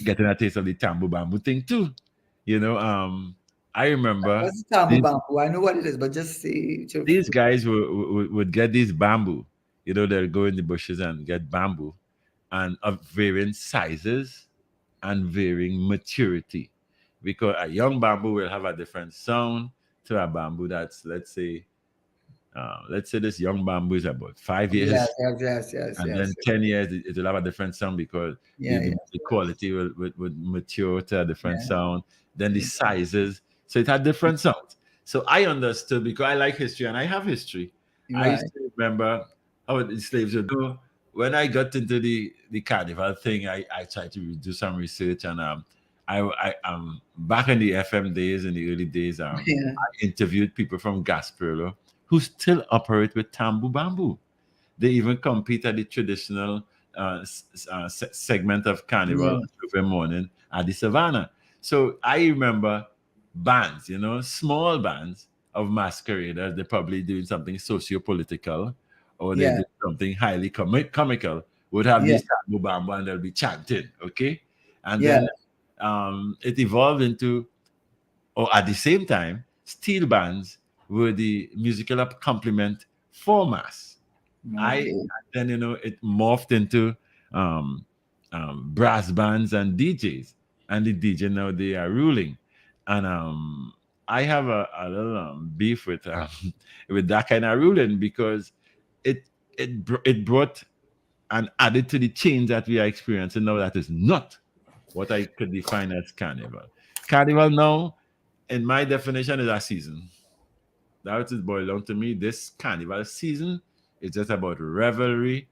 getting a taste of the tambu bamboo thing too. You know, I remember What's the tamu these bamboo? I know what it is, but just say to these guys would get these bamboo. You know, they'll go in the bushes and get bamboo, and of varying sizes and varying maturity. Because a young bamboo will have a different sound to a bamboo that's, let's say this young bamboo is about 5 years, yes, yes, yes, yes, and then yes, 10 years it will have a different sound because yeah, yeah, the quality would mature to a different yeah, sound. Then the yeah. sizes, so it had different sounds. So I understood because I like history and I have history. I used Right. to remember how the slaves would go. When I got into the carnival thing, I tried to do some research, and I back in the FM days, in the early days, Yeah, I interviewed people from Gasperlo who still operate with tambu bamboo. They even compete at the traditional segment of Carnival yeah, every morning at the Savannah. So I remember bands, small bands of masqueraders. They're probably doing something socio-political, or they yeah, do something highly comical. Would have yeah, these tambu bamboo and they'll be chanting, okay? And yeah. then it evolved into, or at the same time, steel bands were the musical accompaniment for mass. Okay. Then it morphed into um, brass bands and DJs, and the DJ now they are ruling, and I have a little beef with with that kind of ruling because it it brought and added to the change that we are experiencing now. That is not what I could define as carnival. Carnival now, in my definition, is a season. That is boiled down to me. This carnival season is just about revelry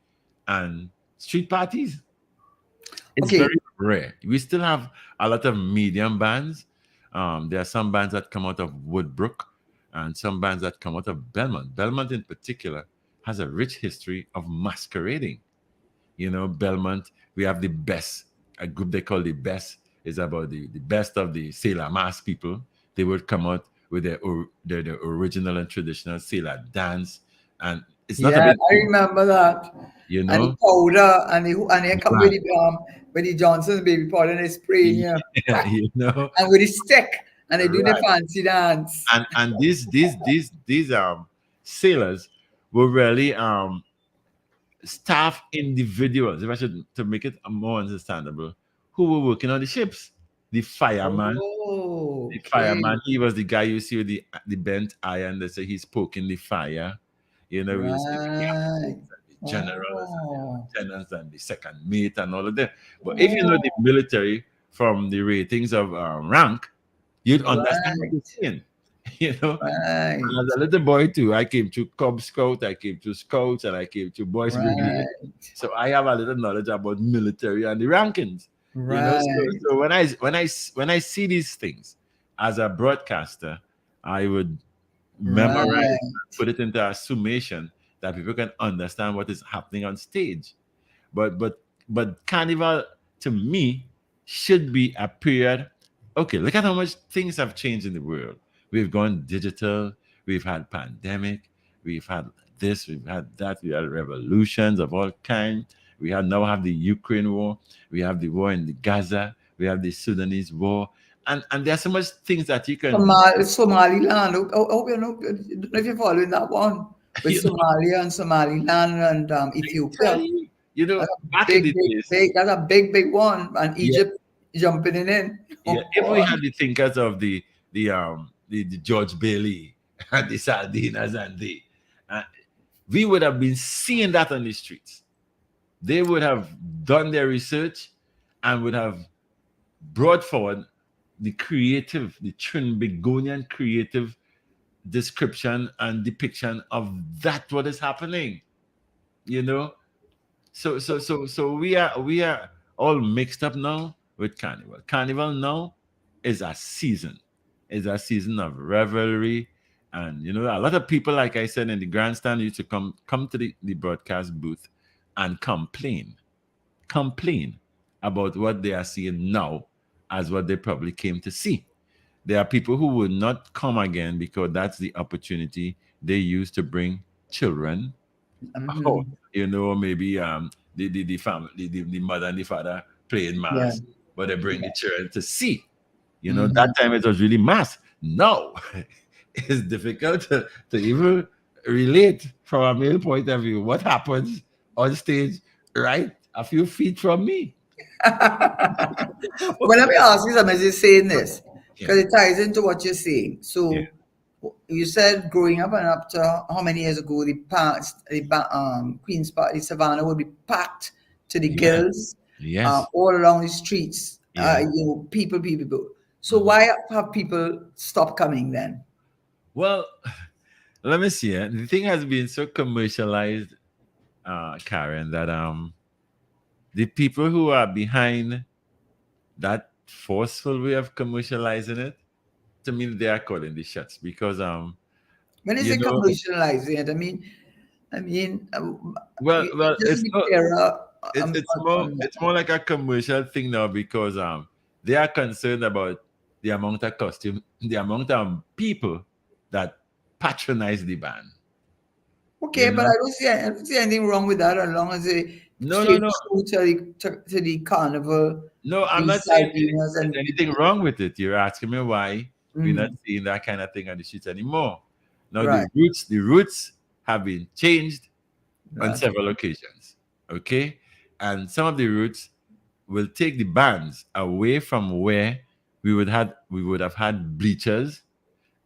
and street parties. It's Okay. very rare. We still have a lot of medium bands. There are some bands that come out of Woodbrook and some bands that come out of Belmont. Belmont, in particular, has a rich history of masquerading. Belmont, we have the best, a group they call the best, is about the best of the sailor mask people. They would come out with their original and traditional sailor dance. And it's not a Yeah, big I deal, remember that. you And the know? powder and they come Right. with the Johnson's baby powder and they spraying you Yeah, and with the stick and they do the right. fancy dance. And these sailors were really staff individuals, if I should to make it more understandable, who were working on the ships. The fireman, Oh, the okay. fireman, he was the guy you see with the bent iron. They say he's poking the fire. We see the Right. captains and the generals and the Oh, lieutenants and the second mate and all of them. But if you know the oh, military from the ratings of rank, you'd understand what right, they're saying. You know, right, and as a little boy too, I came to Cub Scout, I came to Scouts, and I came to Boys Brigade. right, So I have a little knowledge about military and the rankings. right, So when I see these things as a broadcaster, I would memorize right. and put it into a summation that people can understand what is happening on stage. But but but carnival to me should be a period. Okay, look at how much things have changed in the world. We've gone digital, we've had pandemic, we've had this, we've had that, we had revolutions of all kinds. We have now have the Ukraine war, we have the war in the Gaza, we have the Sudanese war, and there are so much things that you can Somaliland. Oh, you know, I don't know if you're following that one with you know Somalia and Somaliland and I tell Ethiopia. you, That's a back in the days, big. That's a big one. And yeah, Egypt jumping in. yeah. Oh If we boy. had the thinkers of the George Bailey and the Sardinas and uh, we would have been seeing that on the streets. They would have done their research and would have brought forward the Trinbagonian creative description and depiction of that what is happening. You know, So we are all mixed up now with Carnival. Carnival now is a season. Is a season of revelry. And a lot of people, like I said, in the grandstand used to come to the broadcast booth and complain about what they are seeing now as what they probably came to see. There are people who would not come again because that's the opportunity they use to bring children. Oh, Mhm. maybe the family, the mother and the father playing Yeah. mass, but they bring the children to see. That Mhm. time it was really mass. Now it's difficult to even relate from a male point of view. What happens on stage, right a few feet from me? Well, let me ask you something as you're saying this, Yeah, because it ties into what you're saying. yeah, So, you said growing up and up to how many years ago Queen's Park, the Savannah would be packed to the yeah, gills, yes, all along the streets. yeah. People. So Mhm. why have people stopped coming then? Well, let me see. The thing has been so commercialized, Karen, that the people who are behind that forceful way of commercializing it, to me, they are calling the shots because When is you it know, commercializing it? I mean, well, just to it's be not. clearer It's it's more on it's more like a commercial thing now because they are concerned about the amount of costume, the amount of people that patronize the band. Okay, You but know, I don't see anything wrong with that as long as they no, stay no, no, true to the carnival, no. I'm the not saying sardiners there's and anything wrong with it. You're asking me why we're not mm, seeing that kind of thing on the streets anymore. Now right, the roots have been changed on right, several occasions. Okay, and some of the routes will take the bands away from where we would have had bleachers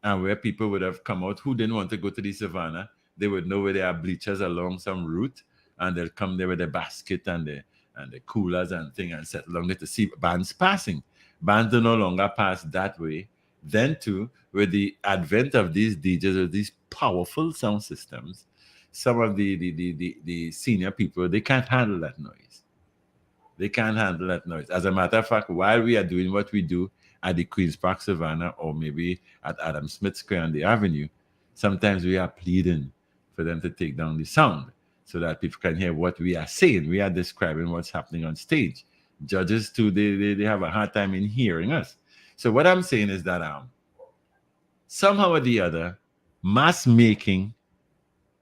and where people would have come out who didn't want to go to the savannah. They would know where there are bleachers along some route, and they'll come there with a basket and the coolers and thing and set along there to see bands passing. Bands do no longer pass that way. Then too, with the advent of these DJs with these powerful sound systems, some of the senior people, they can't handle that noise. They can't handle that noise. As a matter of fact, while we are doing what we do at the Queen's Park Savannah or maybe at Adam Smith Square on the Avenue, sometimes we are pleading for them to take down the sound so that people can hear what we are saying. We are describing what's happening on stage. Judges too, they have a hard time in hearing us. So what I'm saying is that somehow or the other, mass making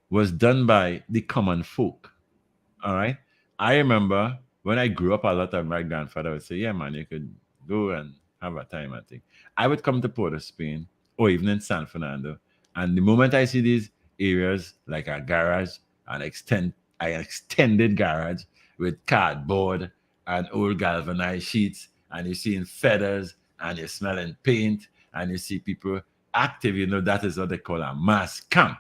was done by the common folk. All right. I remember when I grew up a lot, of my grandfather would say, "Yeah, man, you could go and have a time." I think I would come to Port of Spain or even in San Fernando, and the moment I see these areas like a garage, an extended garage with cardboard and old galvanized sheets, and you're seeing feathers, and you're smelling paint, and you see people active. That is what they call a mass camp.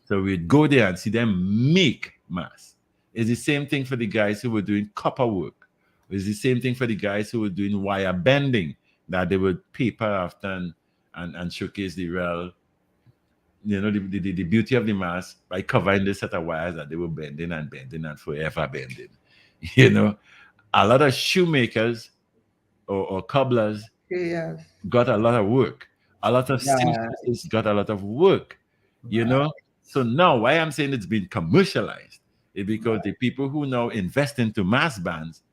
So we'd go there and see them make mass. It's the same thing for the guys who were doing copper work. It's the same thing for the guys who were doing wire bending, that they would paper after and showcase the real, the beauty of the mass by covering the set of wires that they were bending and forever bending. You know, a lot of shoemakers or cobblers okay, yes, got a lot of work. A lot of right, seamstresses got a lot of work, you right, know. So now, why I'm saying it's been commercialized is because the people who now invest into mass bands,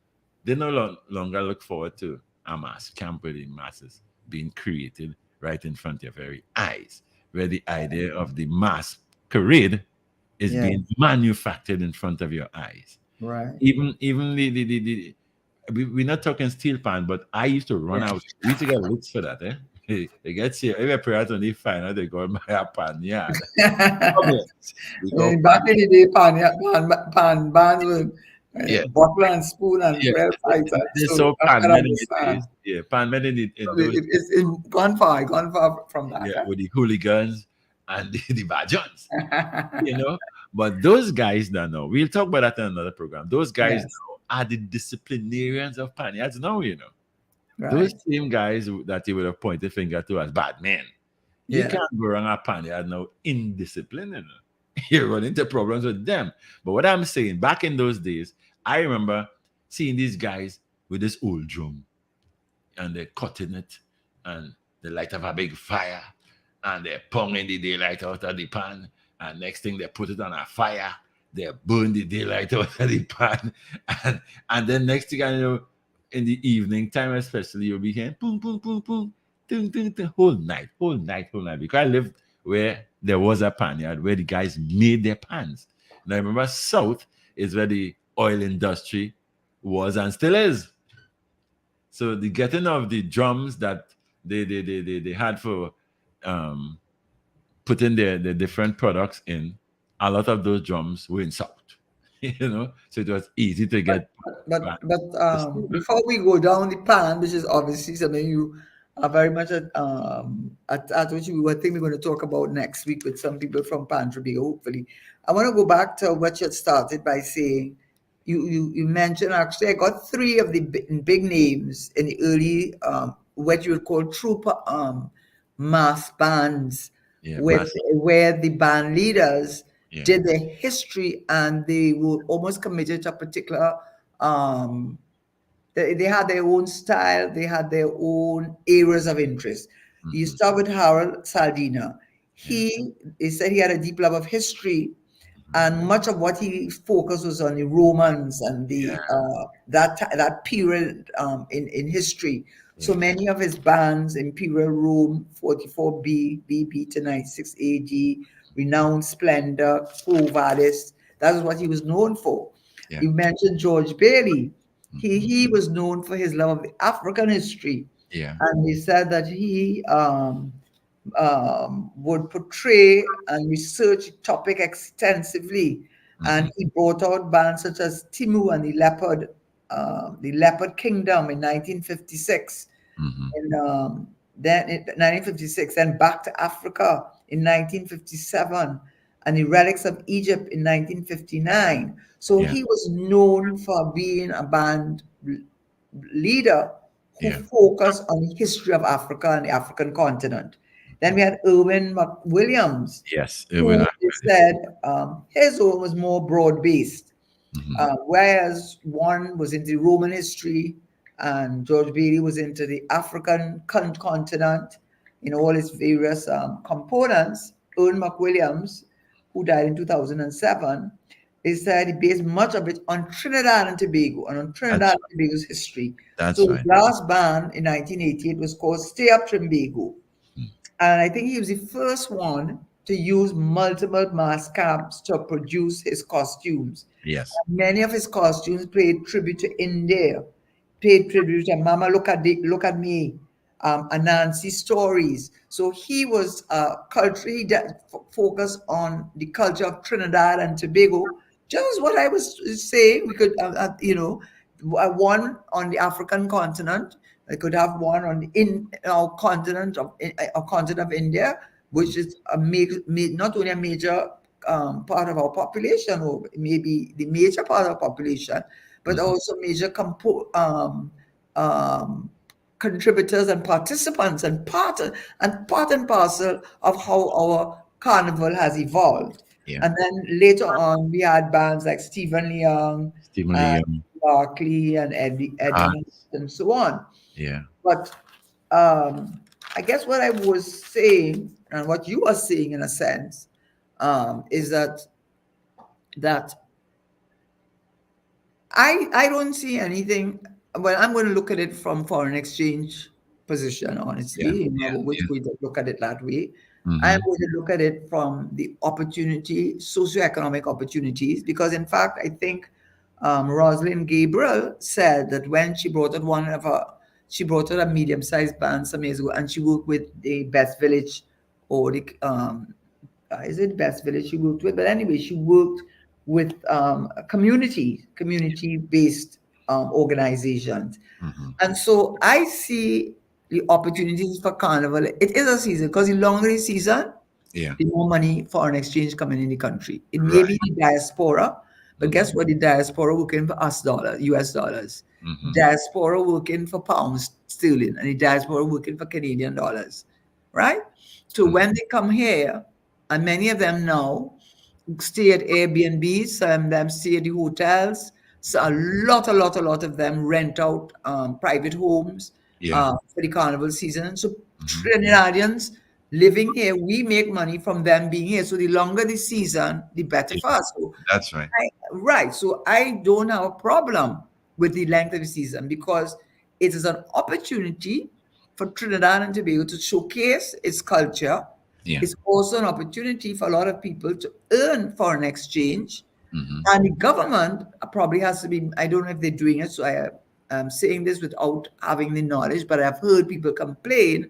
they no longer look forward to a mass camp where the masses being created right in front of your very eyes, where the idea of the mass parade is yeah, being manufactured in front of your eyes. right, Even we're not talking steel pan, but I used to run yeah. out. We used to get licks for that, eh? They get here. Every parent on the final, they go and buy a pan yard. Comments. We go Back pan. in the day, pan bands with Yeah. bottle and spoon and Yeah. 12 fights. They So saw I pan can men in the understand. days. Yeah, pan men in So those it's gone far from that. yeah, with the hooligans and the bajans, you know. But those guys now, we'll talk about that in another program. Those guys Yes, now are the disciplinarians of pan yards now. Those right. same guys that you would have pointed finger to as bad men. You Yeah. can't go around a pan yard now indisciplined. you run into problems with them. But what I'm saying, back in those days, I remember seeing these guys with this old drum and they're cutting it and they light up a big fire and they're pouring the daylight out of the pan. And next thing they put it on a fire, they burn the daylight out of the pan. And then next thing I know, in the evening time, especially, you'll be hearing boom, boom, boom, boom, ding, ding, ding, whole night, whole night, whole night. Because I lived where there was a pan yard where the guys made their pans. And I remember South is where the oil industry was and still is. So the getting of the drums that they had for putting their different products in, a lot of those drums were in South. So it was easy to get. Before we go down the pan, which is obviously something you are very much at which we think we're going to talk about next week with some people from Pantry, hopefully. I want to go back to what you had started by saying. You mentioned, actually, I got three of the big names in the early what you would call true mass bands, where the band leaders did their history and they were almost committed to a particular they had their own style, they had their own areas of interest. You start with Harold Saldina. He said he had a deep love of history, and much of what he focused was on the Romans and the that period in history. So many of his bands, Imperial Rome, 44B, BB to 96 AD, Renowned Splendor, Quo Vadis, that is what he was known for. You mentioned George Bailey. He was known for his love of African history. And he said that he would portray and research the topic extensively. And he brought out bands such as Timu and the Leopard Kingdom in 1956. And then in 1956, then Back to Africa in 1957, and the Relics of Egypt in 1959. So he was known for being a band leader who focused on the history of Africa and the African continent. Then we had Irwin McWilliams. Yes, who said his own was more broad-based, whereas one was into Roman history and George Bailey was into the African continent in all its various components. Irwin McWilliams, who died in 2007, he said he based much of it on Trinidad and Tobago and on Trinidad and Tobago's history. So his last band in 1988 was called Stay Up Trinbago. And I think he was the first one to use multiple mass camps to produce his costumes. Yes. And many of his costumes paid tribute to India, paid tribute to Mama Look at Me, and Nancy Stories. So he was culturally focused on the culture of Trinidad and Tobago. Just what I was saying, we could, one on the African continent. I could have one on our continent of India, which is not only a major part of our population, or maybe the major part of our population, but also major contributors and participants and part and parcel of how our carnival has evolved. And then later on, we had bands like Stephen Leung, Barkley, and Eddie and so on. But I guess what I was saying, and what you are saying in a sense, is that I don't see anything. Well, I'm going to look at it from foreign exchange position, honestly, which we look at it that way. I'm going to look at it from the socioeconomic opportunities, because in fact, I think Rosalind Gabriel said that when she brought out she brought out a medium-sized band some years ago, and she worked with the Best Village, or the is it Best Village she worked with? But anyway, she worked with community-based organizations. And so I see the opportunities for Carnival. It is a season, because the longer the season, the more money foreign exchange coming in the country. It may be the diaspora, but guess what? The diaspora working for US dollars. Diaspora working for pounds sterling, and the diaspora working for Canadian dollars, right? So when they come here, and many of them now stay at Airbnbs, some of them stay at the hotels. So a lot of them rent out private homes Yeah. for the carnival season. So Hmm. Trinidadians living here, we make money from them being here. So the longer the season, the better Yeah. for us. So That's right. right. So I don't have a problem with the length of the season because it is an opportunity for Trinidad and Tobago to showcase its culture. Yeah. It's also an opportunity for a lot of people to earn foreign exchange. Hmm. And the government probably has to be, I don't know if they're doing it, so I am saying this without having the knowledge, but I've heard people complain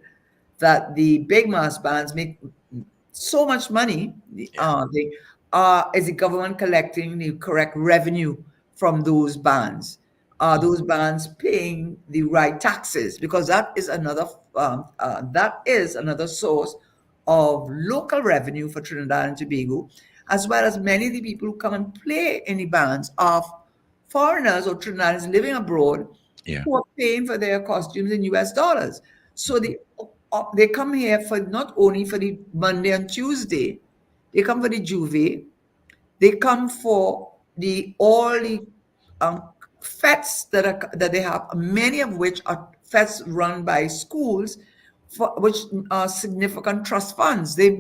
that the big mass bands make so much money. Yeah. Is the government collecting the correct revenue from those bands? Are Mhm. those bands paying the right taxes? Because that is another source of local revenue for Trinidad and Tobago, as well as many of the people who come and play in the bands are foreigners or Trinidadians living abroad Yeah. who are paying for their costumes in US dollars. So they come here for not only for the Monday and Tuesday, they come for the Juve, they come for the all the um, fetes that they have, many of which are fetes run by schools, for which are significant trust funds. They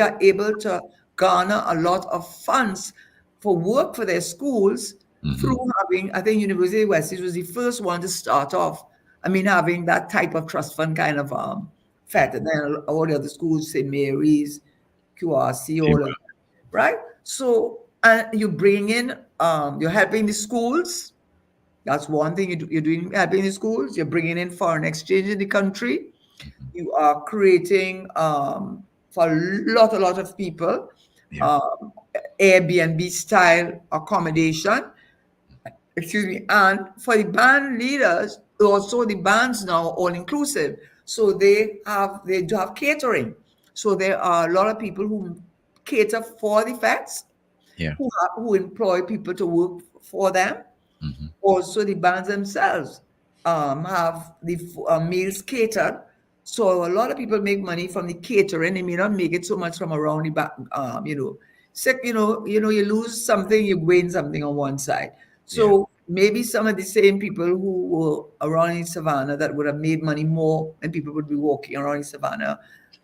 are able to garner a lot of funds for work for their schools through Hmm. having. I think University of West was the first one to start off. I mean, having that type of trust fund kind of Yeah. fet, and then all the other schools, St. Mary's, QRC, Same. all of that, right? So you bring in, you're helping the schools. That's one thing you're doing, helping the schools. You're bringing in foreign exchange in the country. Hmm. You are creating for a lot of people Yeah. um, Airbnb style accommodation, excuse me, and for the band leaders, also the bands now all inclusive. So they do have catering. So there are a lot of people who cater for the feds, Yeah. who employ people to work for them. Hmm. Also, the bands themselves have the meals catered. So a lot of people make money from the catering. They may not make it so much from around the back, you lose something, you gain something on one side. Yeah. So maybe some of the same people who were around in Savannah that would have made money more and people would be walking around in Savannah.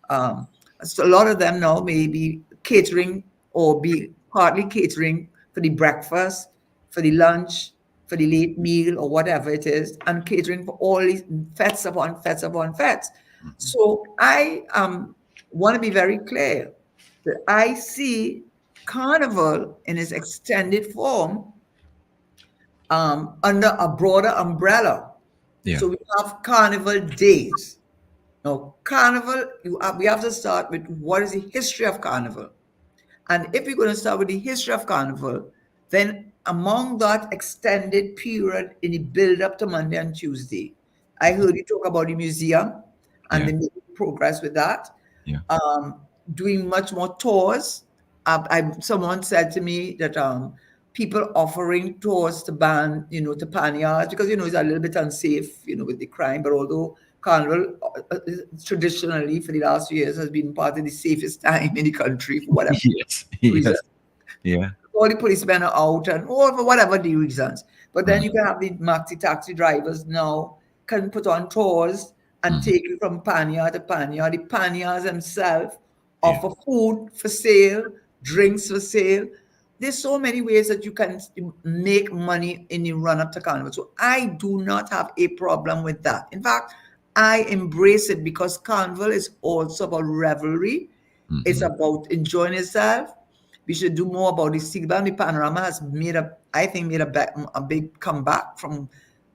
Um, so a lot of them now may be catering or be partly catering for the breakfast, for the lunch, for the late meal or whatever it is, and catering for all these fets upon fets upon fets. Hmm. So I want to be very clear that I see Carnival in its extended form under a broader umbrella. Yeah. So we have Carnival days. Now, Carnival, we have to start with what is the history of Carnival. And if we're going to start with the history of Carnival, then among that extended period in the build up to Monday and Tuesday, I heard you talk about the museum and Yeah. they made progress with that, Yeah. um, doing much more tours. Someone said to me that people offering tours to ban, to Panyards because it's a little bit unsafe, with the crime. But although Carnival traditionally for the last few years has been part of the safest time in the country for whatever Yes. reason, Yes. Yeah. all the policemen are out and all for whatever the reasons. But then you Hmm. can have the maxi taxi drivers now can put on tours and Hmm. take you from Panya to Panya. The Panyas themselves Yeah. offer food for sale, drinks for sale. There's so many ways that you can make money in the run up to Carnival. So I do not have a problem with that. In fact, I embrace it because Carnival is also about revelry. It's Hmm. about enjoying yourself. We should do more about the Sigban. The Panorama has I think, made a big comeback from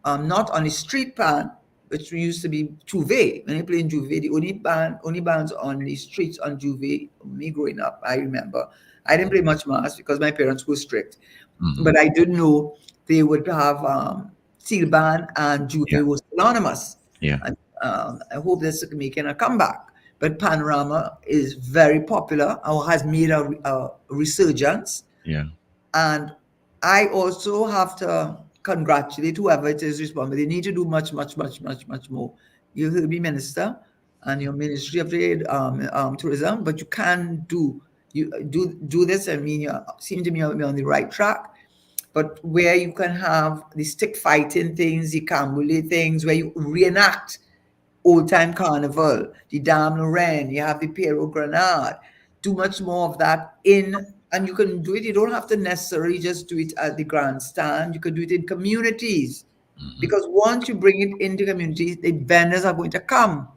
not on the street band, which used to be Juve. When they play in Juve, the only bands on the streets on Juve, me growing up, I remember. I didn't play much mass because my parents were strict. Hmm. But I did know they would have Steel Band and Yeah. Juve was synonymous. Yeah. And I hope that's making a comeback. But Panorama is very popular or has made a resurgence. Yeah. And I also have to congratulate whoever it is responsible. They need to do much, much, much, much, much more. You heard me, Minister, and your Ministry of Trade, Tourism, but you can do. you do this. I mean, you seem to me you're on the right track. But where you can have the stick fighting things, the camboulet things, where you reenact old time carnival, the Dame Lorraine, you have the Pierrot Grenade, do much more of that and you can do it. You don't have to necessarily just do it at the grandstand. You can do it in communities. Because once you bring it into communities, the vendors are going to come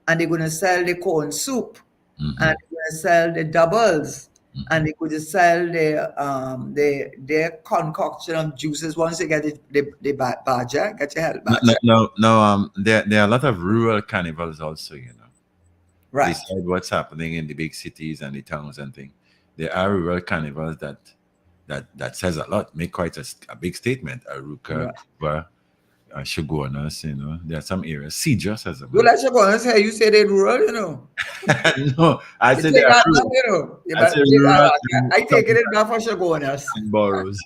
and they're going to sell the corn soup and they're going to sell the doubles and they're going to sell their concoction of juices once they get the badger, get your head No, badger. no, there are a lot of rural carnivals also, Right. Beside what's happening in the big cities and the towns and things, there are rural carnivals that says a lot, make quite a big statement. Aruka, Right. Shogunas, there are some areas. Sijas as a Well, matter. I should go and say you say they're rural. No, I You said they take are that back, rural. You I better said take that rural back. I take it back for Shagonas. and boroughs.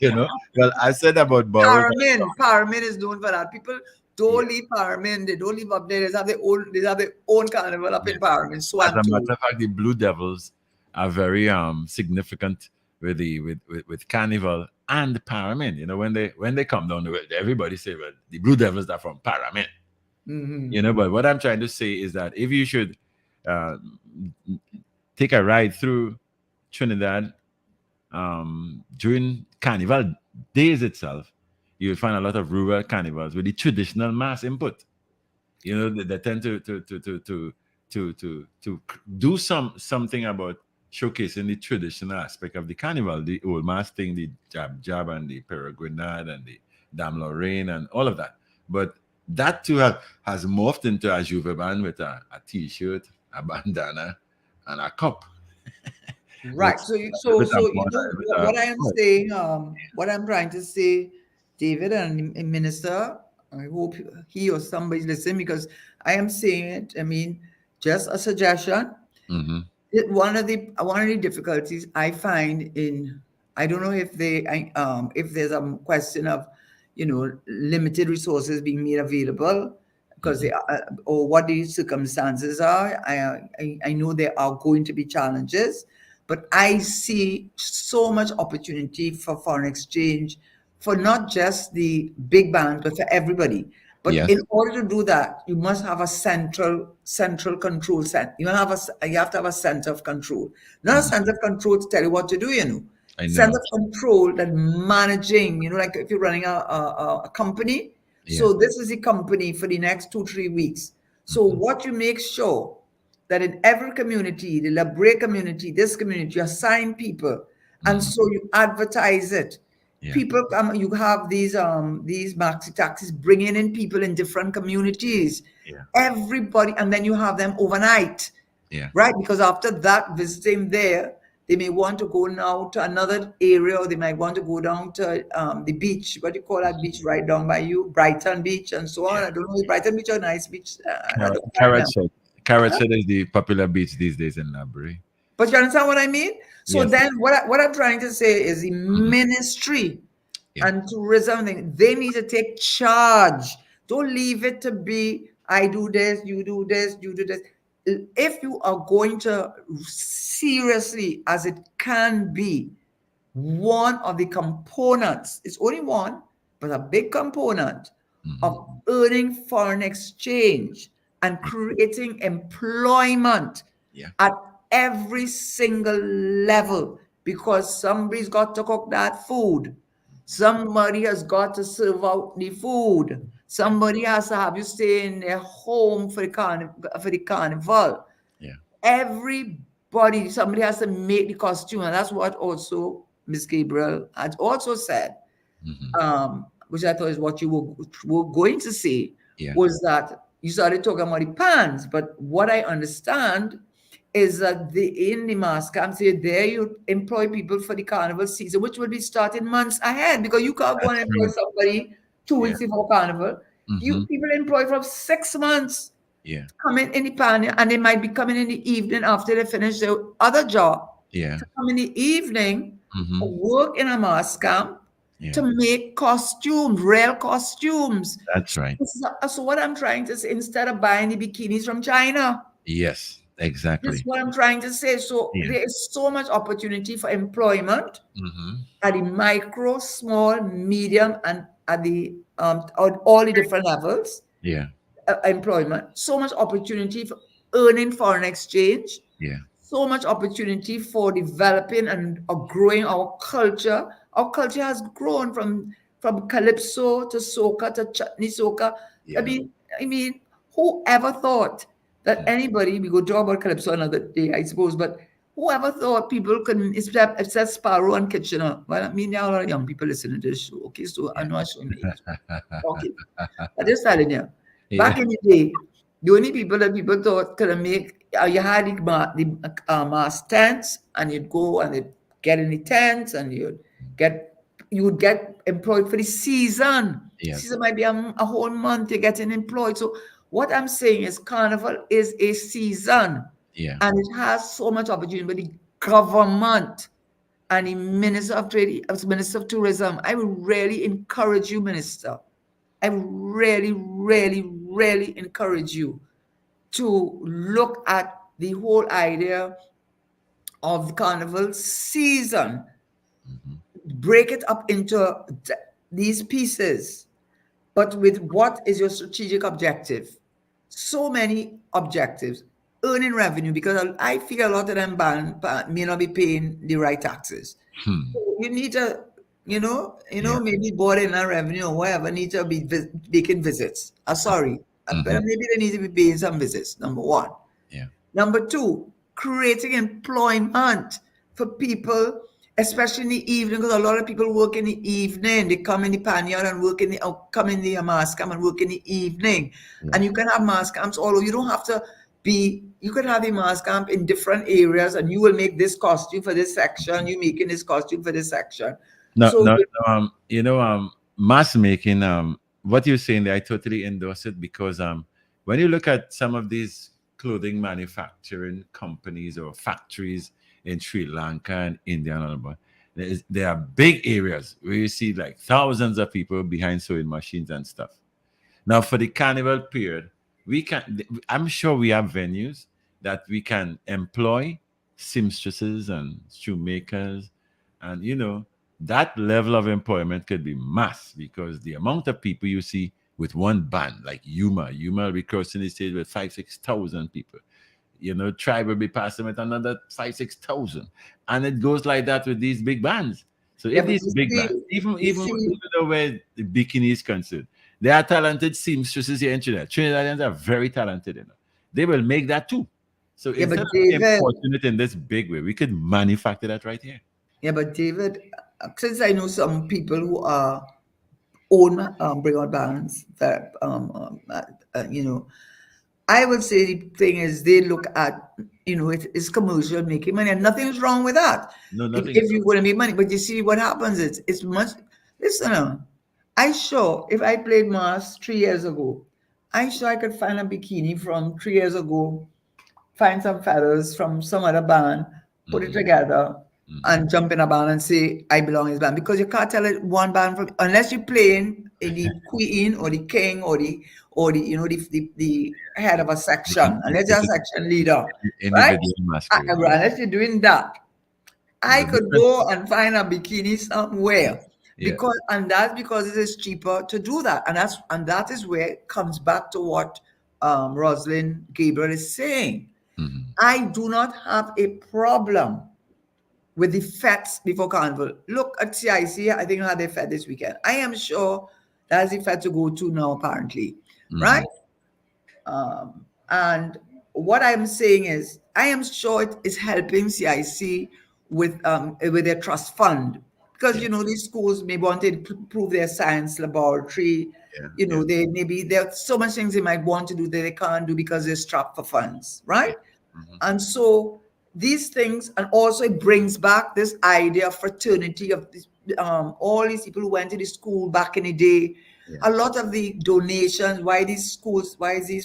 Well, I said about boroughs. Paramin is known for that. People Yeah. don't leave Paramin. They don't leave up there. They have their own carnival up in Yes. Paramin. As Swan a too. matter of fact, the Blue Devils are very significant with Carnival and Paramin. When they come down the road, everybody say, well, the Blue Devils are from Paramin. But what I'm trying to say is that if you should uh, take a ride through Trinidad during Carnival days itself, you'll find a lot of rural carnivals with the traditional mass input. They tend to do something about showcasing the traditional aspect of the carnival, the old mass thing, the jab and the peregrinade and the Dame Lorraine and all of that. But that too has morphed into a juve band with a t-shirt, a bandana, and a cup. Right. With- What I am saying, what I'm trying to say, David and Minister, I hope he or somebody's listening because I am saying it. I mean, just a suggestion. Mhm. One of the difficulties I find I don't know if there's a question of limited resources being made available because they are, or what the circumstances are. I know there are going to be challenges, but I see so much opportunity for foreign exchange for not just the big banks but for everybody. But Yes. in order to do that, you must have a central control center. You have to have a center of control, not a center of control to tell you what to do. I know. Center of control that managing. Like if you're running a company. So this is the company for the next 2-3 weeks. So what you make sure that in every community, the Labre community, this community, you assign people, and so you advertise it. Yeah. People come. You have these maxi taxis bringing in people in different communities. Yeah. Everybody, and then you have them overnight, Yeah. right? Because after that, visiting there, they may want to go now to another area, or they might want to go down to the beach. What do you call that beach right down by you? Brighton Beach and so on. Yeah. I don't know if Brighton Beach or Nice Beach. I don't Carrot know. Shed. Carrot Shed is the popular beach these days in Labre. But you understand what I mean? So Yes. then what I'm trying to say is the ministry and tourism thing, they need to take charge. Don't leave it to be, I do this, you do this, you do this. If you are going to seriously, as it can be, one of the components, it's only one, but a big component of earning foreign exchange and creating employment at every single level, because somebody's got to cook that food. Somebody has got to serve out the food. Somebody has to have you stay in their home for the carnival. Yeah. Everybody, somebody has to make the costume, and that's what also Miss Gabriel had also said, which I thought is what you were going to say, was that you started talking about the pans, but what I understand is that in the mass camp, there you employ people for the carnival season, which will be starting months ahead, because you can't go and employ somebody 2 weeks before carnival. You people employ from 6 months. Yeah. Come in the pan, and they might be coming in the evening after they finish their other job. Yeah. To come in the evening, work in a mass camp to make costumes, real costumes. That's right. So what I'm trying to say, instead of buying the bikinis from China, Yes. This is Exactly. what I'm trying to say. So Yeah. there is so much opportunity for employment at the micro, small, medium, and at the on all the different levels. Yeah. Employment, so much opportunity for earning foreign exchange, Yeah. so much opportunity for developing and growing our culture. Our culture has grown from calypso to soca to chutney soca. I Yeah. mean, I mean, whoever thought that anybody, we go talk about calypso another day, I suppose, but whoever thought people can, except Sparrow and Kitchener. Well, I mean, there are a lot of young people listening to this show, okay? So I'm not showing age. Okay. I'm just telling you. Yeah. Back in the day, the only people that people thought could make, you had the mass tents, and you'd go and you'd get in the tents, and you would get employed for the season. Yeah. Season might be a whole month you're getting employed. So what I'm saying is Carnival is a season, Yeah. and it has so much opportunity. But the government and the Minister of Trade, as Minister of Tourism, I would really encourage you, Minister. I really, really, really encourage you to look at the whole idea of the carnival season. Break it up into these pieces, but with what is your strategic objective? So many objectives. Earning revenue, because I feel a lot of them may not be paying the right taxes. So you need to, Yeah. maybe boarding and revenue or whatever need to be making visits. Sorry, but maybe they need to be paying some visits. Number one. Yeah. Number two, creating employment for people, especially in the evening, because a lot of people work in the evening. They come in the pannier and work in the, come in the mass camp and work in the evening. Yeah. And you can have mass camps all over. You don't have to you can have a mass camp in different areas, and you will make this costume for this section. You're making this costume for this section. No, So no, no, mass making, what you're saying there, I totally endorse it because when you look at some of these clothing manufacturing companies or factories in Sri Lanka and India and all that, there are big areas where you see like thousands of people behind sewing machines and stuff. Now, for the carnival period, I'm sure we have venues that we can employ seamstresses and shoemakers, and that level of employment could be mass because the amount of people you see with one band, like Yuma will be crossing the stage with 5,000-6,000 people. Tribe will be passing with another 5,000-6,000, and it goes like that with these big bands. So yeah, if but these big bands, you see, even where the bikini is concerned, they are talented seamstresses here in Trinidad. Trinidadians are very talented. They will make that too. So yeah, but instead of David, importing it in this big way, we could manufacture that right here. yeah, but David, since I know some people who are own bring out bands that I would say the thing is they look at it's commercial making money, and nothing is wrong with that No, nothing if is you wrong. want to make money. But you see what happens is it's much. Listen, I sure if I played mass 3 years ago, I sure I could find a bikini from 3 years ago, find some fellas from some other band, put it together, and jump in a band and say I belong in this band, because you can't tell it one band from unless you're playing in the queen or the king or the head of a section, unless you're a section leader, right? Individual masquerade. Unless you're doing that, There's I a could difference. go and find a bikini somewhere, Yeah. that's because it is cheaper to do that, and that is where it comes back to what Rosalind Gabriel is saying. I do not have a problem with the feds before Carnival. Look at CIC. I think I had their fed this weekend. I am sure that's the fed to go to now, apparently, right? And what I'm saying is, I am sure it is helping CIC with their trust fund, because Yeah. these schools may want to improve their science laboratory. Yeah. Yeah. They maybe there are so much things they might want to do that they can't do because they're strapped for funds, right? And so these things, and also it brings back this idea of fraternity of this, all these people who went to the school back in the day. Yeah. A lot of the donations, why these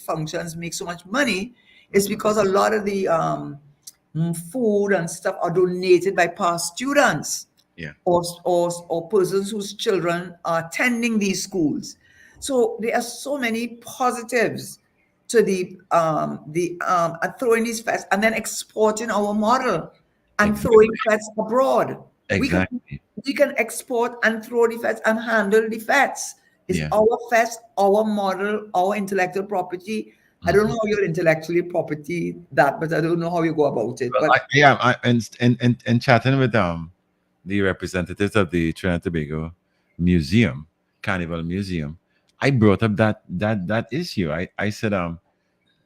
functions make so much money, is because a lot of the food and stuff are donated by past students, Yeah. or persons whose children are attending these schools. So there are so many positives to throwing these fests and then exporting our model and throwing Exactly. fests abroad. We can Exactly. we can export and throw the fests and handle the fests. It's Yeah. our fest, our model, our intellectual property. I don't know Mhm. how you're intellectually property that, but I don't know how you go about it. Well, But and chatting with the representatives of the Trinidad and Tobago Museum, Carnival Museum, I brought up that issue. I said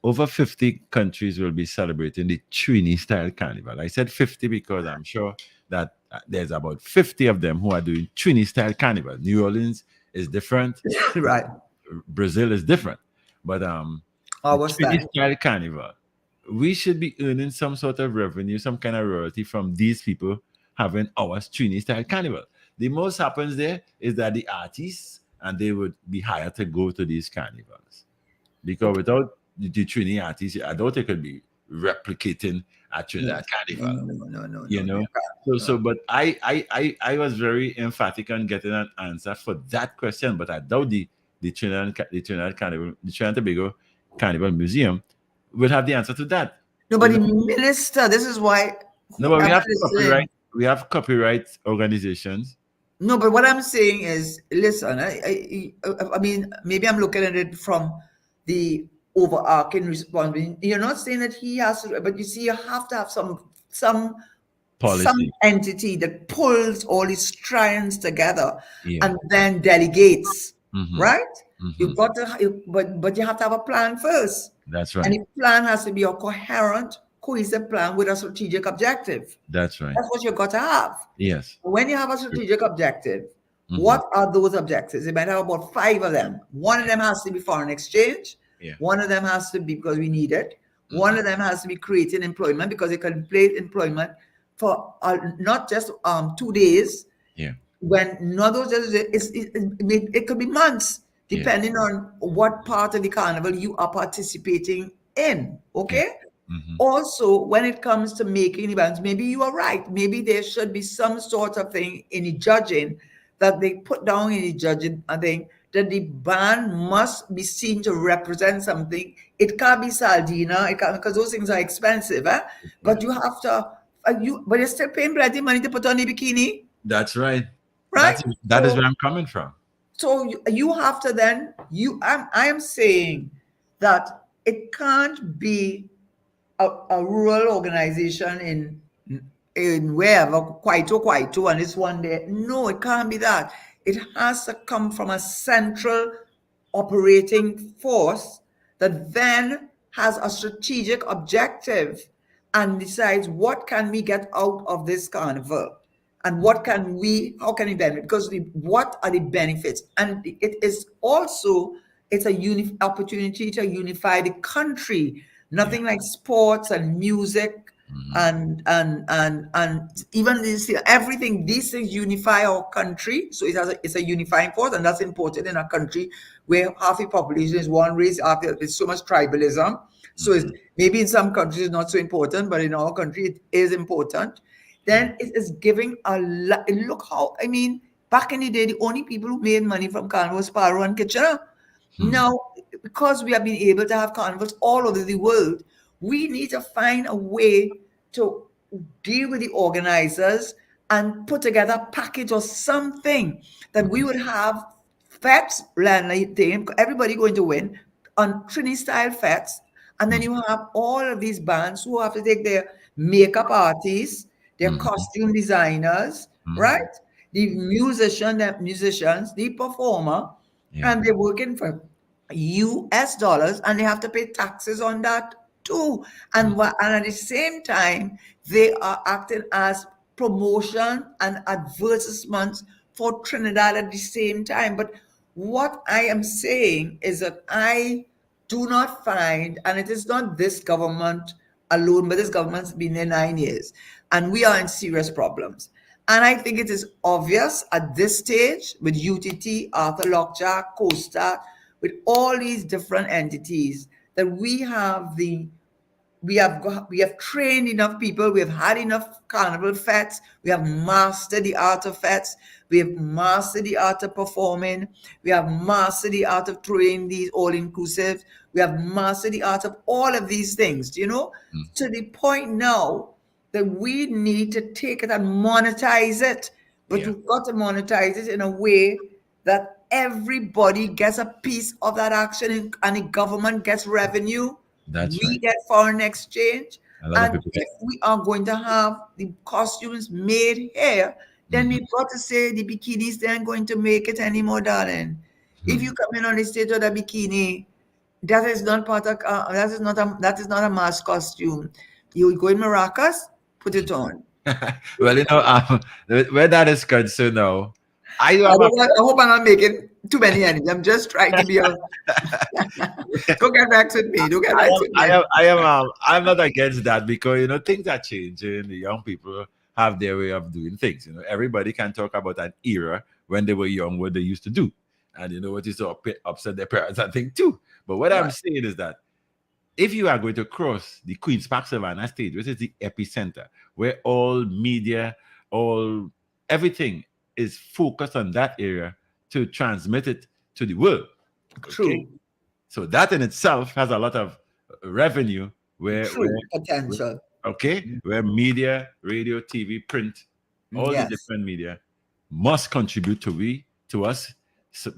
over 50 countries will be celebrating the Trini style carnival. I said 50 because I'm sure that there's about 50 of them who are doing Trini style carnival. New Orleans is different, right, Brazil is different, but the our Trini style. style carnival, we should be earning some sort of revenue, some kind of royalty from these people having our Trini style carnival. The most happens there is that the artists and they would be hired to go to these carnivals because Okay. without the Trini artists, I don't think it could be replicating a Trinidad Yes. No, carnival. no, no, no, no, You no, no. know, You can't. so No. but I was very emphatic on getting an answer for that question, but I doubt the Trinidad Carnival, the Trinidad and Tobago Carnival Museum will have the answer to that. You Nobody know, minister. This is why no, but whoever listening. we have copyright organizations. No, but what I'm saying is, listen. I mean, maybe I'm looking at it from the overarching responsibility. You're not saying that he has to, but you see, you have to have some Policy. entity that pulls all these strands together Yeah. and then delegates, Mm-hmm. right? Mm-hmm. You've got to, but you have to have a plan first, That's and right. the plan has to be a coherent, cohesive plan with a strategic objective. That's right. That's what you've got to have. Yes. When you have a strategic objective, Mm-hmm. what are those objectives? You might have about 5 of them. One of them has to be foreign exchange. Yeah. One of them has to be because we need it. One Mm-hmm. of them has to be creating employment because it can create employment for not just 2 days. Yeah. When not those days, it could be months, Yeah. depending on what part of the carnival you are participating in. Yeah. Okay. Mm-hmm. Also, when it comes to making events, maybe you are right. Maybe there should be some sort of thing in the judging that they put down in the judging, I think, that the band must be seen to represent something. It can't be Saldina, it can't, because those things are expensive, eh? But you have to, but you're still paying plenty money to put on the bikini, That's right. right? That is where I'm coming from. So you have to then, I am saying that it can't be a rural organization in wherever Kwaito, and it's one day. No, it can't be that. It has to come from a central operating force that then has a strategic objective and decides what can we get out of this carnival and how can we benefit, because what are the benefits, and it is also, it's a opportunity to unify the country. Yeah. Nothing like sports and music and even this, everything, these things unify our country. So it's a unifying force, and that's important in a country where half the population is one race, there's so much tribalism. So it's maybe in some countries it's not so important, but in our country it is important. Then it is giving look how, I mean, back in the day, the only people who made money from carnival was Paro and Kitchener. Now, because we have been able to have carnivals all over the world, we need to find a way to deal with the organizers and put together a package or something that we would have fats, everybody going to win on Trini style fats. And then you have all of these bands who have to take their makeup artists, their Mm-hmm. costume designers, Mm-hmm. right? The musicians, the performer, Yeah. and they're working for US dollars, and they have to pay taxes on that too. And at the same time, they are acting as promotion and advertisements for Trinidad at the same time. But what I am saying is that I do not find, and it is not this government alone, but this government's been there 9 years, and we are in serious problems. And I think it is obvious at this stage with UTT, Arthur Lockjack, Costa, with all these different entities, that we have the we have trained enough people. We have had enough carnival fetes. We have mastered the art of fetes. We have mastered the art of performing. We have mastered the art of throwing these all inclusive. We have mastered the art of all of these things, to the point now that we need to take it and monetize it. But Yeah, we've got to monetize it in a way that everybody gets a piece of that action, and the government gets revenue. that's We right. get foreign exchange. A lot of And people get. if we are going to have the costumes made here, then Mhm. we've got to say the bikinis, they aren't going to make it anymore, darling. If Mhm. you come in on the stage with a bikini, that is not part of that is not a mass costume. You go in maracas, put it on. Well, where that is concerned now, I do I have a don't want, I hope I'm not making too many enemies. I'm just trying to be a. Don't get vexed with me. Don't get I vexed am, with I me. am, I am, I'm not against that because things are changing. The young people have their way of doing things. Everybody can talk about an era when they were young, what they used to do, and what is upset their parents, I think too. But what I'm Right. saying is that if you are going to cross the Queen's Park Savannah stage, which is the epicenter, where all media, all everything is focused on that area to transmit it to the world. Okay, True. so that in itself has a lot of revenue True where potential. okay, where media, radio, TV, print, all the Yes. different media must contribute to us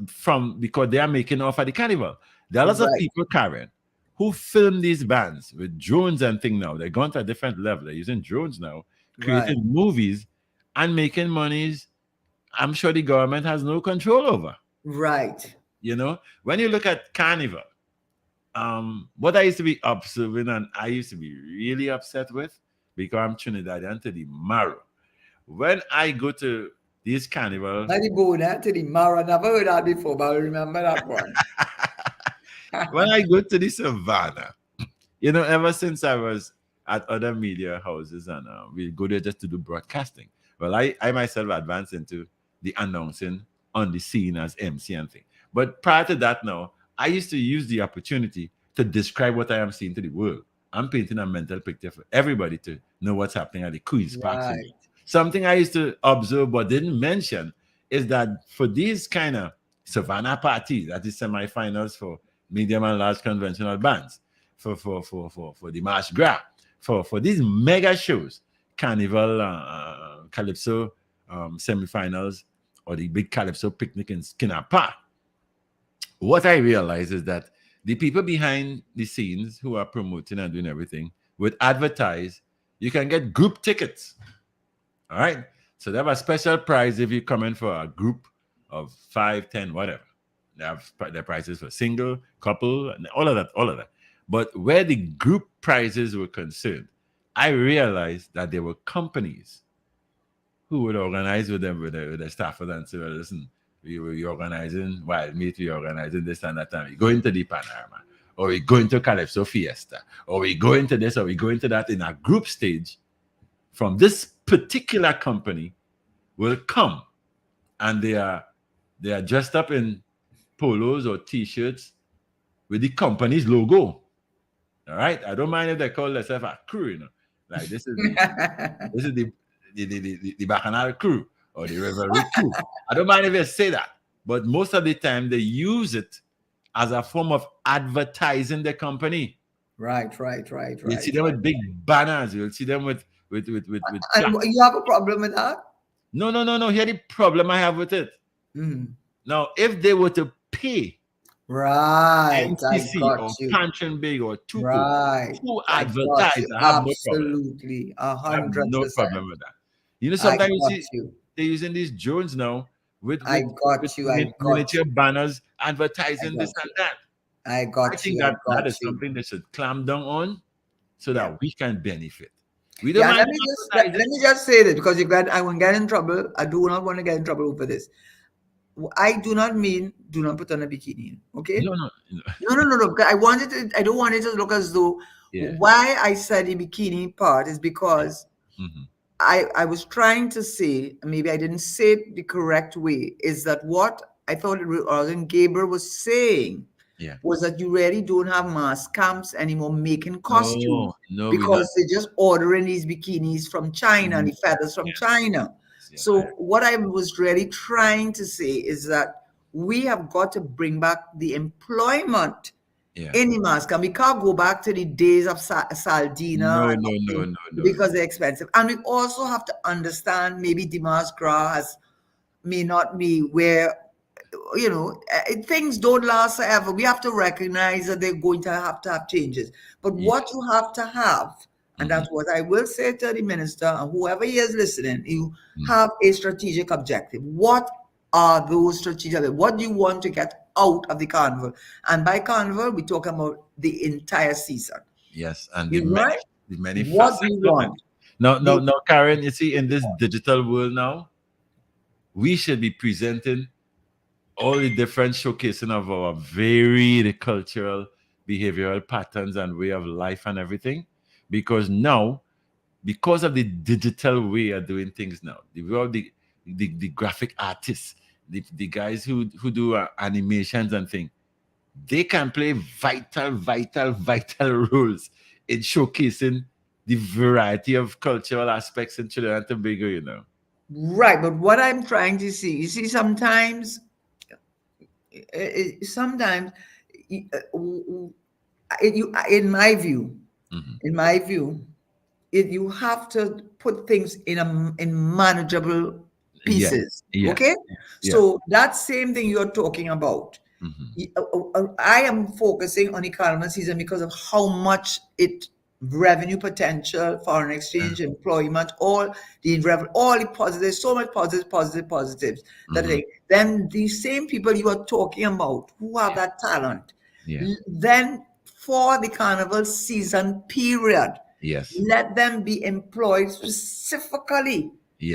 from because they are making off at the carnival. There are lots of Right. people, Karen, who film these bands with drones and thing now. They're gone to a different level. They're using drones now, Right. creating movies and making monies. I'm sure the government has no control over. Right. When you look at carnival, what I used to be observing and I used to be really upset with because I'm Trinidadian to the marrow. When I go to this carnival, Mighty Bona to the Mara. Never heard that before, but I remember that one. when I go to the savannah, ever since I was at other media houses and we go there just to do broadcasting. Well, I myself advanced into the announcing on the scene as MC and thing. But prior to that now, I used to use the opportunity to describe what I am seeing to the world. I'm painting a mental picture for everybody to know what's happening at the Queen's Park. Right. Something I used to observe but didn't mention is that for these kind of Savannah parties, that is semifinals for medium and large conventional bands, for the March Gras, for these mega shows, Carnival, Calypso semifinals, or the big Calypso picnic in Skinner Park. What I realize is that the people behind the scenes who are promoting and doing everything would advertise. You can get group tickets. All right. So they have a special prize if you come in for a group of 5, 10, whatever. They have their prices for single, couple, and all of that, all of that. But where the group prizes were concerned, I realized that there were companies who would organize with them with their staffers and say, well, listen, we organizing Wild Meat, we organizing this and that, and we go into the Panorama, or we go into Calypso Fiesta, or we go into this, or we go into that in a group stage from this particular company will come and they are dressed up in polos or t-shirts with the company's logo. All right. I don't mind if they call themselves a crew. Like this is the Bacchanal crew or the Revelry crew. I don't mind if they say that. But most of the time they use it as a form of advertising the company. Right. Right. Right. You'll see Right. them Right. with big banners. You'll see them with And plaques. you have a problem with that? No, no, no, no. Here the problem I have with it. Mhm. Now, if they were to pay Right. I MCC got or you. Panchen Big or Tuco Right. to I got advertise, you. I have no problem. Absolutely. I have no 100%. problem with that. I Sometimes you got see you. they're using these drones now with I with, with got you. I got miniature you. banners I advertising this got and you. that. I I got think you. I that got is you. something they should clamp down on so Yeah. that we can benefit. We don't Yeah, and mind let me just let, advertising. let me just say this because I won't get in trouble. I do not want to get in trouble over this. I do not mean do not put on a bikini. Okay? No, no, no. No, no, no, no. Because I don't want it to look as though Yeah. why I said the bikini part is because Mhm. I was trying to say, maybe I didn't say it the correct way, is that what I thought Rosin Gabriel was saying Yeah. was that you really don't have mass camps anymore making costumes, No, no, we're not. because they're just ordering these bikinis from China and the feathers from China. Yeah. So what I was really trying to say is that we have got to bring back the employment Yeah. in the mask, and we can't go back to the days of Saldina No, and no, no, nothing, no, no, no. because they're expensive. And we also have to understand maybe Dimas Gras may not be where, things don't last forever. We have to recognize that they're going to have changes. But Yeah. what you have to have, and Mhm, that's what I will say to the minister and whoever he is listening, you mhm. have a strategic objective. What are those strategic? What do you want to get out of the carnival? And by carnival, we're talking about the entire season. Yes, and You right? the many What do facets you of it. want? No, no, The, no, Karen. You see, in this digital world now, we should be presenting all the different showcasing of our varied cultural, behavioral patterns and way of life and everything, because now, because of the digital way of doing things now, the way of the graphic artists, the guys who do animations and things, they can play vital roles in showcasing the variety of cultural aspects in Trinidad and Tobago, you know. right, but what I'm trying to see, you see, sometimes in my view, Mhm. in my view, you have to put things in manageable Yes, pieces. yes, Okay, yes. so that same thing you're talking about. Mhm. I am focusing on the carnival season because of how much it revenue potential, foreign Yeah. exchange, employment, all the positives, so much positives. That Mhm. then the same people you are talking about who have that talent, Yeah. then for the carnival season period, Yes. let them be employed specifically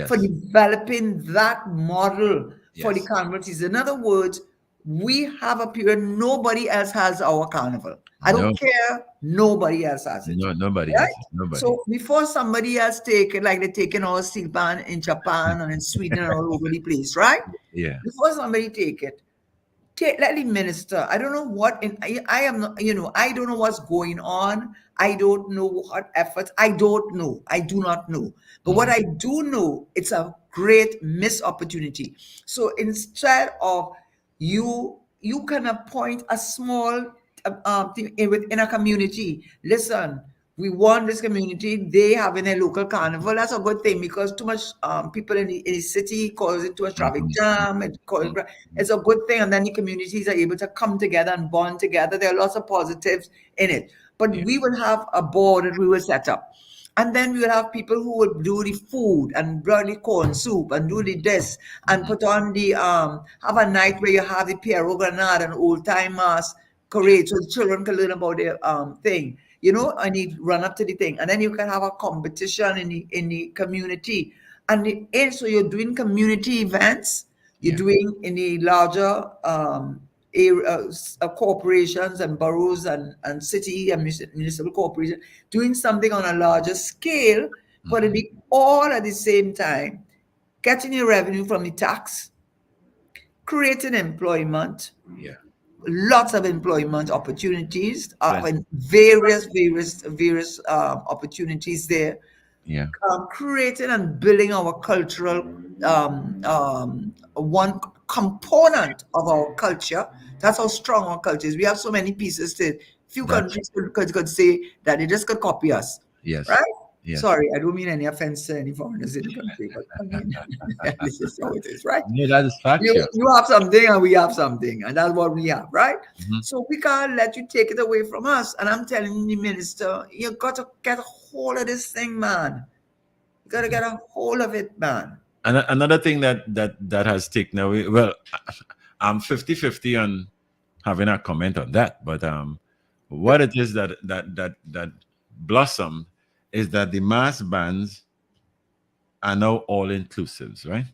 for Yes. developing that model for the Yes. carnival season. In other words, we have a period nobody else has our carnival. I No, don't care, nobody else has it. no, nobody Right? has it. Nobody. So before somebody else take it, like they're taking our steel pan in Japan and in Sweden and all over the place, right? Yeah. Before somebody take it, let the minister. I don't know what I am not, I don't know what's going on. I don't know what efforts. I don't know. I do not know. But what Mhm. I do know, it's a great missed opportunity. So instead of you can appoint a small thing within a community. Listen, we want this community. They having a local carnival. That's a good thing, because too much people in the city causing too much traffic Mhm. jam. Mhm. It's a good thing, and then the communities are able to come together and bond together. There are lots of positives in it. But Yeah. we will have a board that we will set up. And then we will have people who will do the food and burn the corn soup and do the this and Mhm. put on the have a night where you have the Pierrot Grenade and old time mass parade, so the children can learn about their thing, and you run up to the thing, and then you can have a competition in the community, so you're doing community events, you're Yeah. doing in the larger corporations and boroughs and city and municipal corporations, doing something on a larger scale, but it Mhm. be all at the same time, getting your revenue from the tax, creating employment, Yeah. lots of employment opportunities, Plenty. and various opportunities there, Yeah. creating and building our cultural one component of our culture. That's how strong our culture is. We have so many pieces to it. Few That's countries could say that they just could copy us, yes. right? Yes. Sorry, I don't mean any offense to any foreigners in the country, but I mean, this is how it is, right? No, that is factual. You have something and we have something, and that's what we have, right? Mhm. So we can't let you take it away from us. And I'm telling the minister, you got to get a hold of this thing, man. You got to get a hold of it, man. And another thing that has taken away. Well, I'm 50-50 on having a comment on that, but what it is that blossomed is that the mass bands are now all inclusives, right?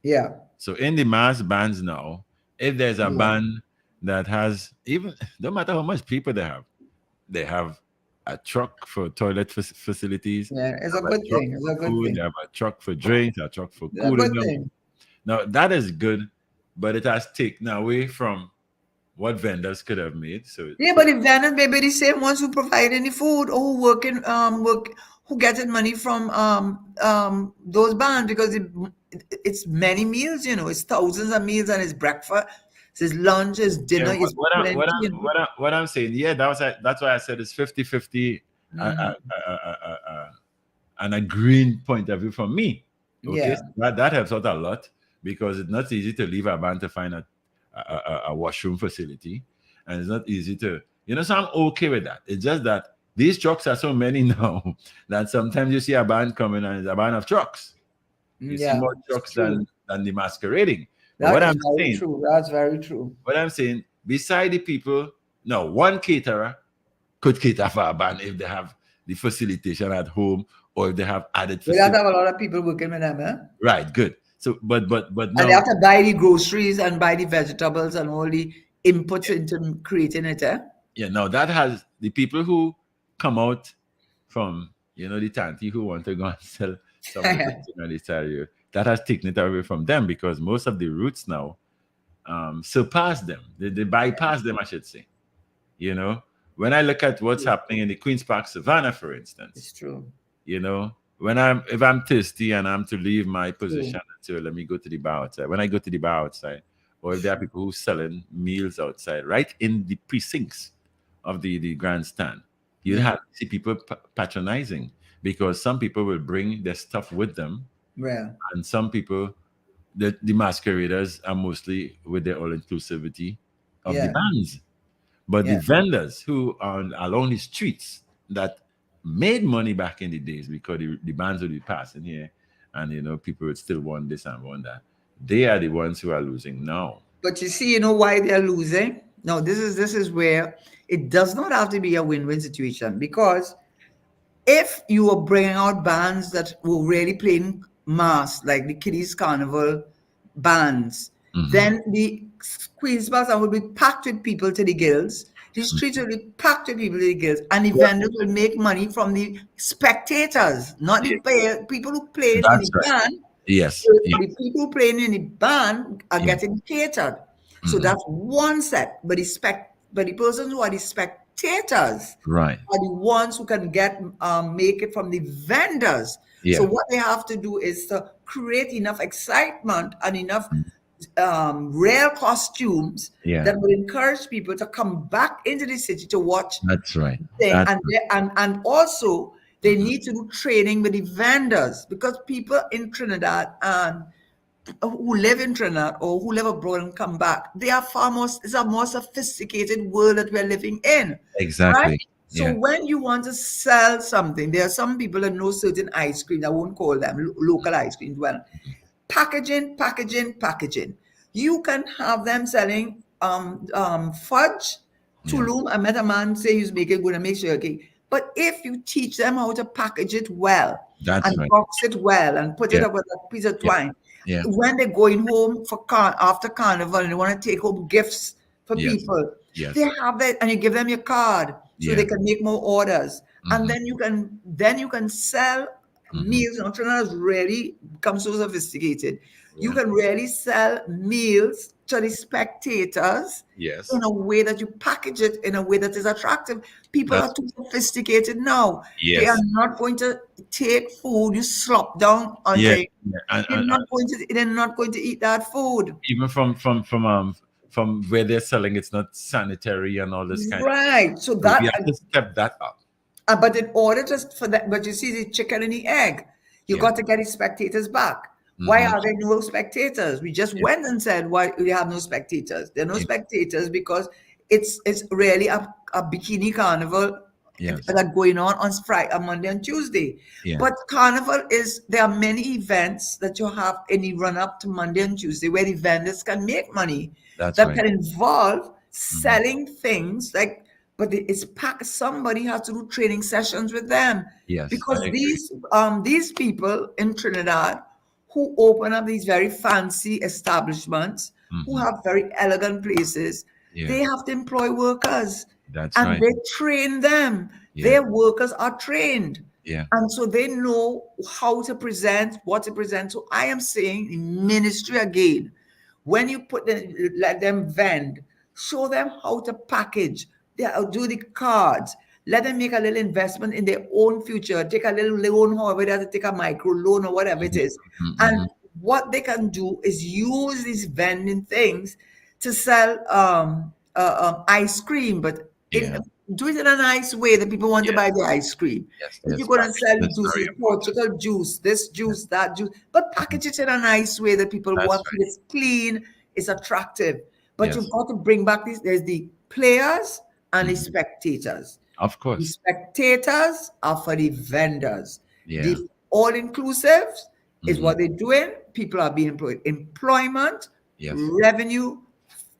Yeah. So in the mass bands now, if there's a Yeah. band that has even no matter how much people they have a truck for toilet facilities, Yeah. It's a they have good a truck thing. It's for a good food, they thing. have a truck for drinks, a truck for It's a cooling good them. thing. Now that is good, but it has taken away from what vendors could have made. So, Yeah, but if vendors maybe the same ones who provide any food or who who getting money from those bands because it's many meals, it's thousands of meals and it's breakfast, it's lunch, it's yeah, dinner, it's plenty, what I'm saying, yeah, that's why I said it's 50-50, Mhm. and a green point of view from me. Okay, Yeah, that helps out a lot because it's not easy to leave a band to find a washroom facility, and it's not easy to, so I'm okay with that. It's just that these trucks are so many now that sometimes you see a band coming and it's a band of trucks. You see yeah, more it's trucks true. than the masquerading. But That is very true. That's very true. what I'm saying, beside the people, no, one caterer could cater for a band if they have the facilitation at home or if they have added We have to facility. have a lot of people working with them, eh? Right, good. So, but And they now, have to buy the groceries and buy the vegetables and all the inputs into creating it, eh? yeah, now that has the people who come out from, the tanty who want to go and sell some of the things in this area, that has taken it away from them because most of the routes now surpass them. They bypass them, I should say. You know, when I look at what's happening in the Queen's Park Savannah, for instance, It's true. if I'm thirsty and I'm to leave my True. position to let me go to the bar outside. When I go to the bar outside, or if there are people who selling meals outside, right in the precincts of the grandstand, you Yeah. have to see people patronizing because some people will bring their stuff with them, Well, and some people, the masqueraders are mostly with their all inclusivity of the yeah. bands. But the Yeah. vendors who are along the streets that made money back in the days because the bands would be passing here and people would still want this and want that. They are the ones who are losing now. But you see, why they're losing? No, this is where it does not have to be a win-win situation because if you were bringing out bands that were really playing mass, like the Kiddies Carnival bands, Mhm. then the Queen's Park will be packed with people to the gills. The streets will be packed with people to the gills, and the vendors will make money from the spectators, not the Yeah, people who played in that's the right. band. Yes. So Yeah. the people playing in the band are Yeah. getting catered. So Mhm. that's one set. But the persons who are the spectators Right. are the ones who can make it from the vendors. So Yeah. what they have to do is to create enough excitement and enough Mhm. rare costumes Yeah. that will encourage people to come back into the city to watch That's right. thing. That's And also they Mhm. need to do training with the vendors because people in Trinidad and who live in Trinidad or who live abroad and come back, they are it's a more sophisticated world that we're living in, right? exactly. So Yeah. when you want to sell something, there are some people that know certain ice creams. I won't call them local ice creams. Well, packaging. You can have them selling fudge, Yeah. tulum. I met a man say he's making good and make sure cake. But if you teach them how to package it well That's and right. box it well and put it Yeah. up with a piece of Yeah. twine, Yeah. when they're going home for after carnival and they want to take home gifts for Yes. people, they Yes. have that and you give them your card so they Yeah. can make more orders. And Hmm. then you can sell Hmm. meals. Trinidad has really become so sophisticated. You Yeah. can really sell meals to the spectators Yes. in a way that you package it in a way that is attractive. People are That's too sophisticated now. They are yes. not going to take food you slop down on Yeah. drink. Yeah. They're not going to eat that food. Even from where they're selling, it's not sanitary and all this kind of thing. Right. So So we that have to step that up. but in order just for that, but you see the chicken and the egg, you Yeah. got to get the spectators back. Why Hmm. are there no spectators? We just Yeah. went and said why we have no spectators. There are no Yeah. spectators because it's really a bikini carnival Yes. that going on Friday, on Monday and Tuesday. Yeah. But carnival there are many events that you have in the run up to Monday and Tuesday where the vendors can make money That's that right. can involve Hmm. selling things like, but it's packed. Somebody has to do training sessions with them Yes, I because agree. these people in Trinidad who open up these very fancy establishments, who Hmm. have very elegant places, Yeah. they have to employ workers That's and right. they train them. Yeah. Their workers are trained. Yeah. And so they know how to present, what to present. So I am saying in ministry again, when you let them vend, show them how to package, do the cards, let them make a little investment in their own future, take a little loan, however they have to take a micro loan or whatever it is. And what they can do is use these vending things to sell ice cream, but do it in a nice way that people want to buy the ice cream. If you're going to sell juices, Portugal juice, this juice, that juice, but package it in a nice way that people want. It's clean, it's attractive. But you've got to bring back these. There's the players and the spectators. Of course. The spectators are for the vendors. The all-inclusives is what they're doing. People are being employed. Employment, revenue,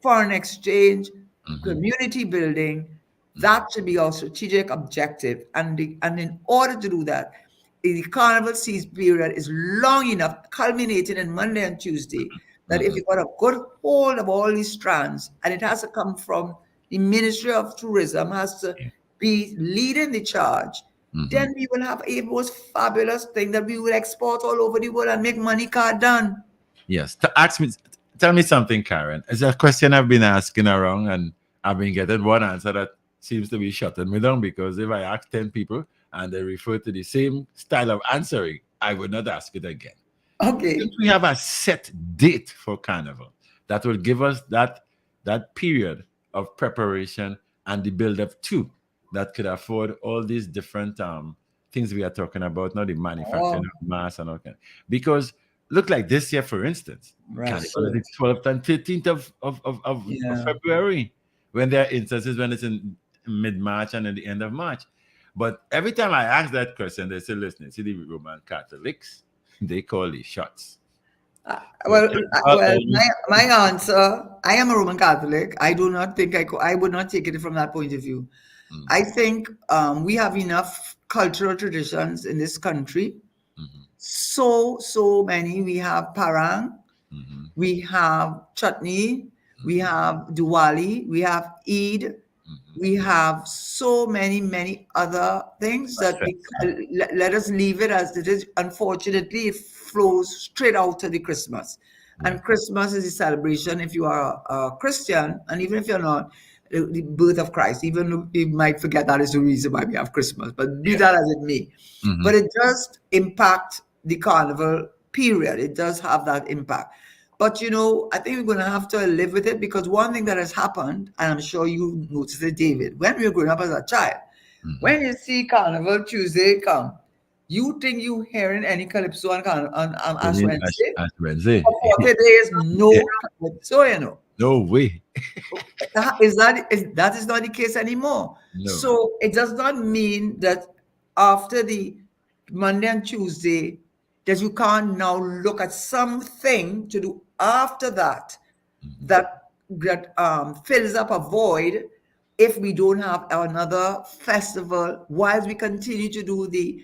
foreign exchange, community building. That should be our strategic objective. And in order to do that, the carnival season period is long enough, culminating in Monday and Tuesday, that if you've got a good hold of all these strands, and it has to come from the Ministry of Tourism, has to be leading the charge, then we will have a most fabulous thing that we will export all over the world and make money card done. Yes. Tell me something, Karen. It's a question I've been asking around, and I've been getting one answer that seems to be shutting me down, because if I ask 10 people and they refer to the same style of answering, I would not ask it again. Okay. If we have a set date for Carnival, that will give us that period of preparation and the build-up too, that could afford all these different things we are talking about, not the manufacturing of mass and all that. Because look like this year, for instance, Carnival is the 12th and 13th of February, when there are instances when it's in mid-March and at the end of March. But every time I ask that question, they say, listen, see the Roman Catholics, they call these shots. My answer, I am a Roman Catholic. I do not think I would not take it from that point of view. I think we have enough cultural traditions in this country. So many. We have parang, we have chutney, we have Diwali, we have Eid, we have so many other things that let us leave it as it is. Unfortunately, it flows straight out to the Christmas. And Christmas is a celebration, if you are a Christian, and even if you're not, the birth of Christ. Even though you might forget that is the reason why we have Christmas, but be that as it may. But it does impact the carnival period. It does have that impact. But, I think we're going to have to live with it, because one thing that has happened, and I'm sure you noticed it, David, when we were growing up as a child, when you see Carnival Tuesday come, you think you hearing any calypso on Ash Wednesday? Ash Wednesday. For 40 days, no calypso, No way. That is not the case anymore. No. So it does not mean that after the Monday and Tuesday, that you can't now look at something to do after that, that fills up a void if we don't have another festival, whilst we continue to do the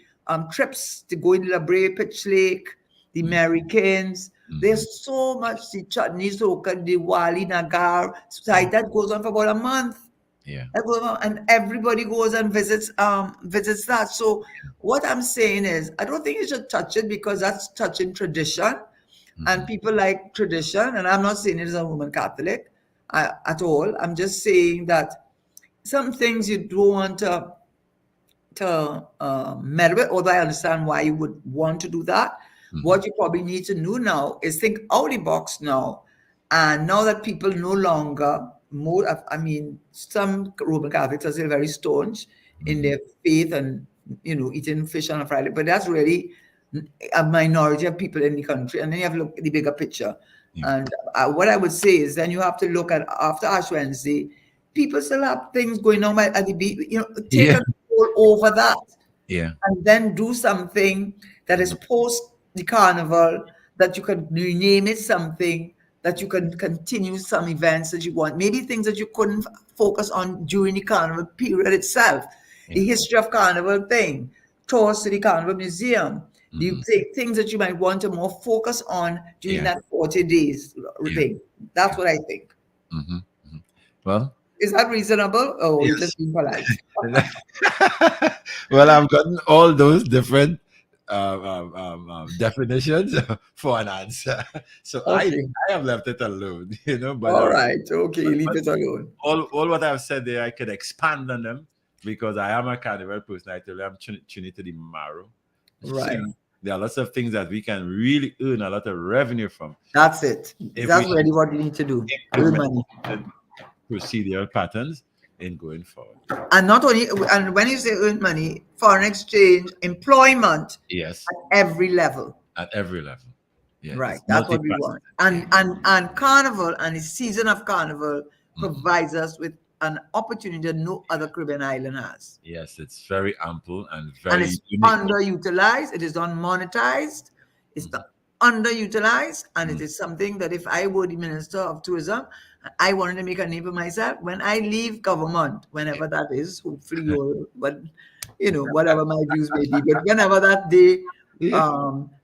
trips to go into the Bray Pitch Lake, the Americans. There's so much, the chutney, soka, Diwali, Nagar, that goes on for about a month. Yeah. And everybody goes and visits that. So what I'm saying is, I don't think you should touch it, because that's touching tradition, and people like tradition. And I'm not saying it as a Roman Catholic at all. I'm just saying that some things you don't want to meddle with, although I understand why you would want to do that. What you probably need to do now is think out of the box now. And now that people no longer, some Roman Catholics are still very staunch in their faith and, eating fish on a Friday, but that's really a minority of people in the country. And then you have to look at the bigger picture. And what I would say is, then you have to look at, after Ash Wednesday, people still have things going on at the beach, take control over that. Yeah. And then do something that is post the carnival, that you can rename it something, that you can continue some events that you want, maybe things that you couldn't focus on during the carnival period itself. The history of carnival thing, tours to the Carnival Museum, the things that you might want to more focus on during that 40 days thing. That's what I think. Well, is that reasonable? Oh, yes. Just being polite. Well, I've gotten all those different definitions for an answer. So Okay. I have left it alone, but All right. Okay. Leave it alone. all what I've said there, I could expand on them because I am a Carnival person. I tell you, I'm Trinity the Marrow. Right. There are lots of things that we can really earn a lot of revenue from. That's it. If That's we really what you need to do. Earn money. procedural patterns in going forward. And not only, and when you say earn money, foreign exchange, employment Yes, at every level. at every level. Yes. Right. That's what we want. And Carnival and the season of Carnival provides us with an opportunity that no other Caribbean island has. Yes, it's very ample and very And it's unique. underutilized. It is unmonetized. It's not underutilized, and it is something that if I were the Minister of Tourism, I wanted to make a name for myself. When I leave government, whenever that is, hopefully you'll, but whatever my views may be, but whenever that day,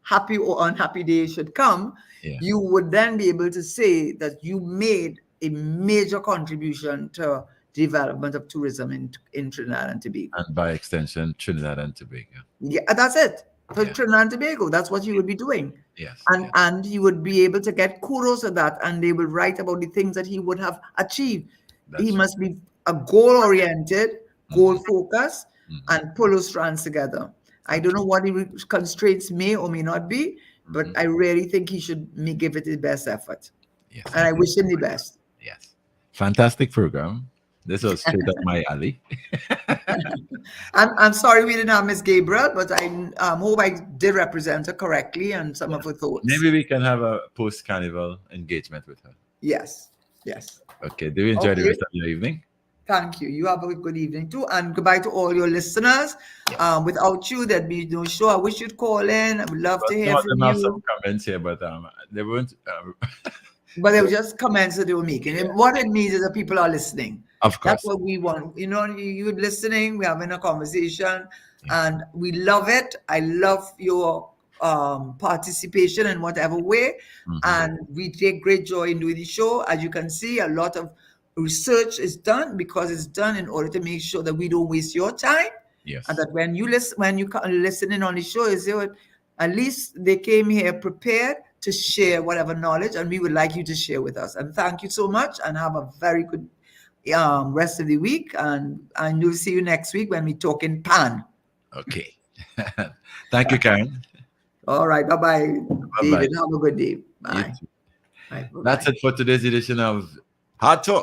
happy or unhappy day should come, you would then be able to say that you made a major contribution to development of tourism in Trinidad and Tobago. And by extension, Trinidad and Tobago. Yeah, that's it. For Trinidad and Tobago, that's what you would be doing. Yes. And he would be able to get kudos at that, and they will write about the things that he would have achieved. He must be a goal-oriented, goal-focused, and pull those strands together. I don't know what the constraints may or may not be, but I really think he should give it his best effort. Yes. And I wish him the best. Yes. Fantastic program. This was straight up my alley. I'm sorry we didn't have Miss Gabriel, but I hope I did represent her correctly and some of her thoughts. Maybe we can have a post-carnival engagement with her. Yes. Yes. Okay. Do you enjoy the rest of your evening? Thank you. You have a good evening too. And goodbye to all your listeners. Without you, there'd be no show. I wish you'd call in. I would love to hear from you. Have some comments here, but they weren't. But they were just comments that they were making. And what it means is that people are listening. Of course. That's what we want. You're listening. We're having a conversation, and we love it. I love your participation in whatever way, and we take great joy in doing the show. As you can see, a lot of research is done because it's done in order to make sure that we don't waste your time. Yes. And that when you listening on the show, is at least they came here prepared to share whatever knowledge, and we would like you to share with us. And thank you so much, and have a very good rest of the week. And we'll see you next week when we talk in PAN. Okay. Thank you, Karen. All right. Bye-bye, David. Have a good day. Bye. Bye. That's it for today's edition of Hard Talk.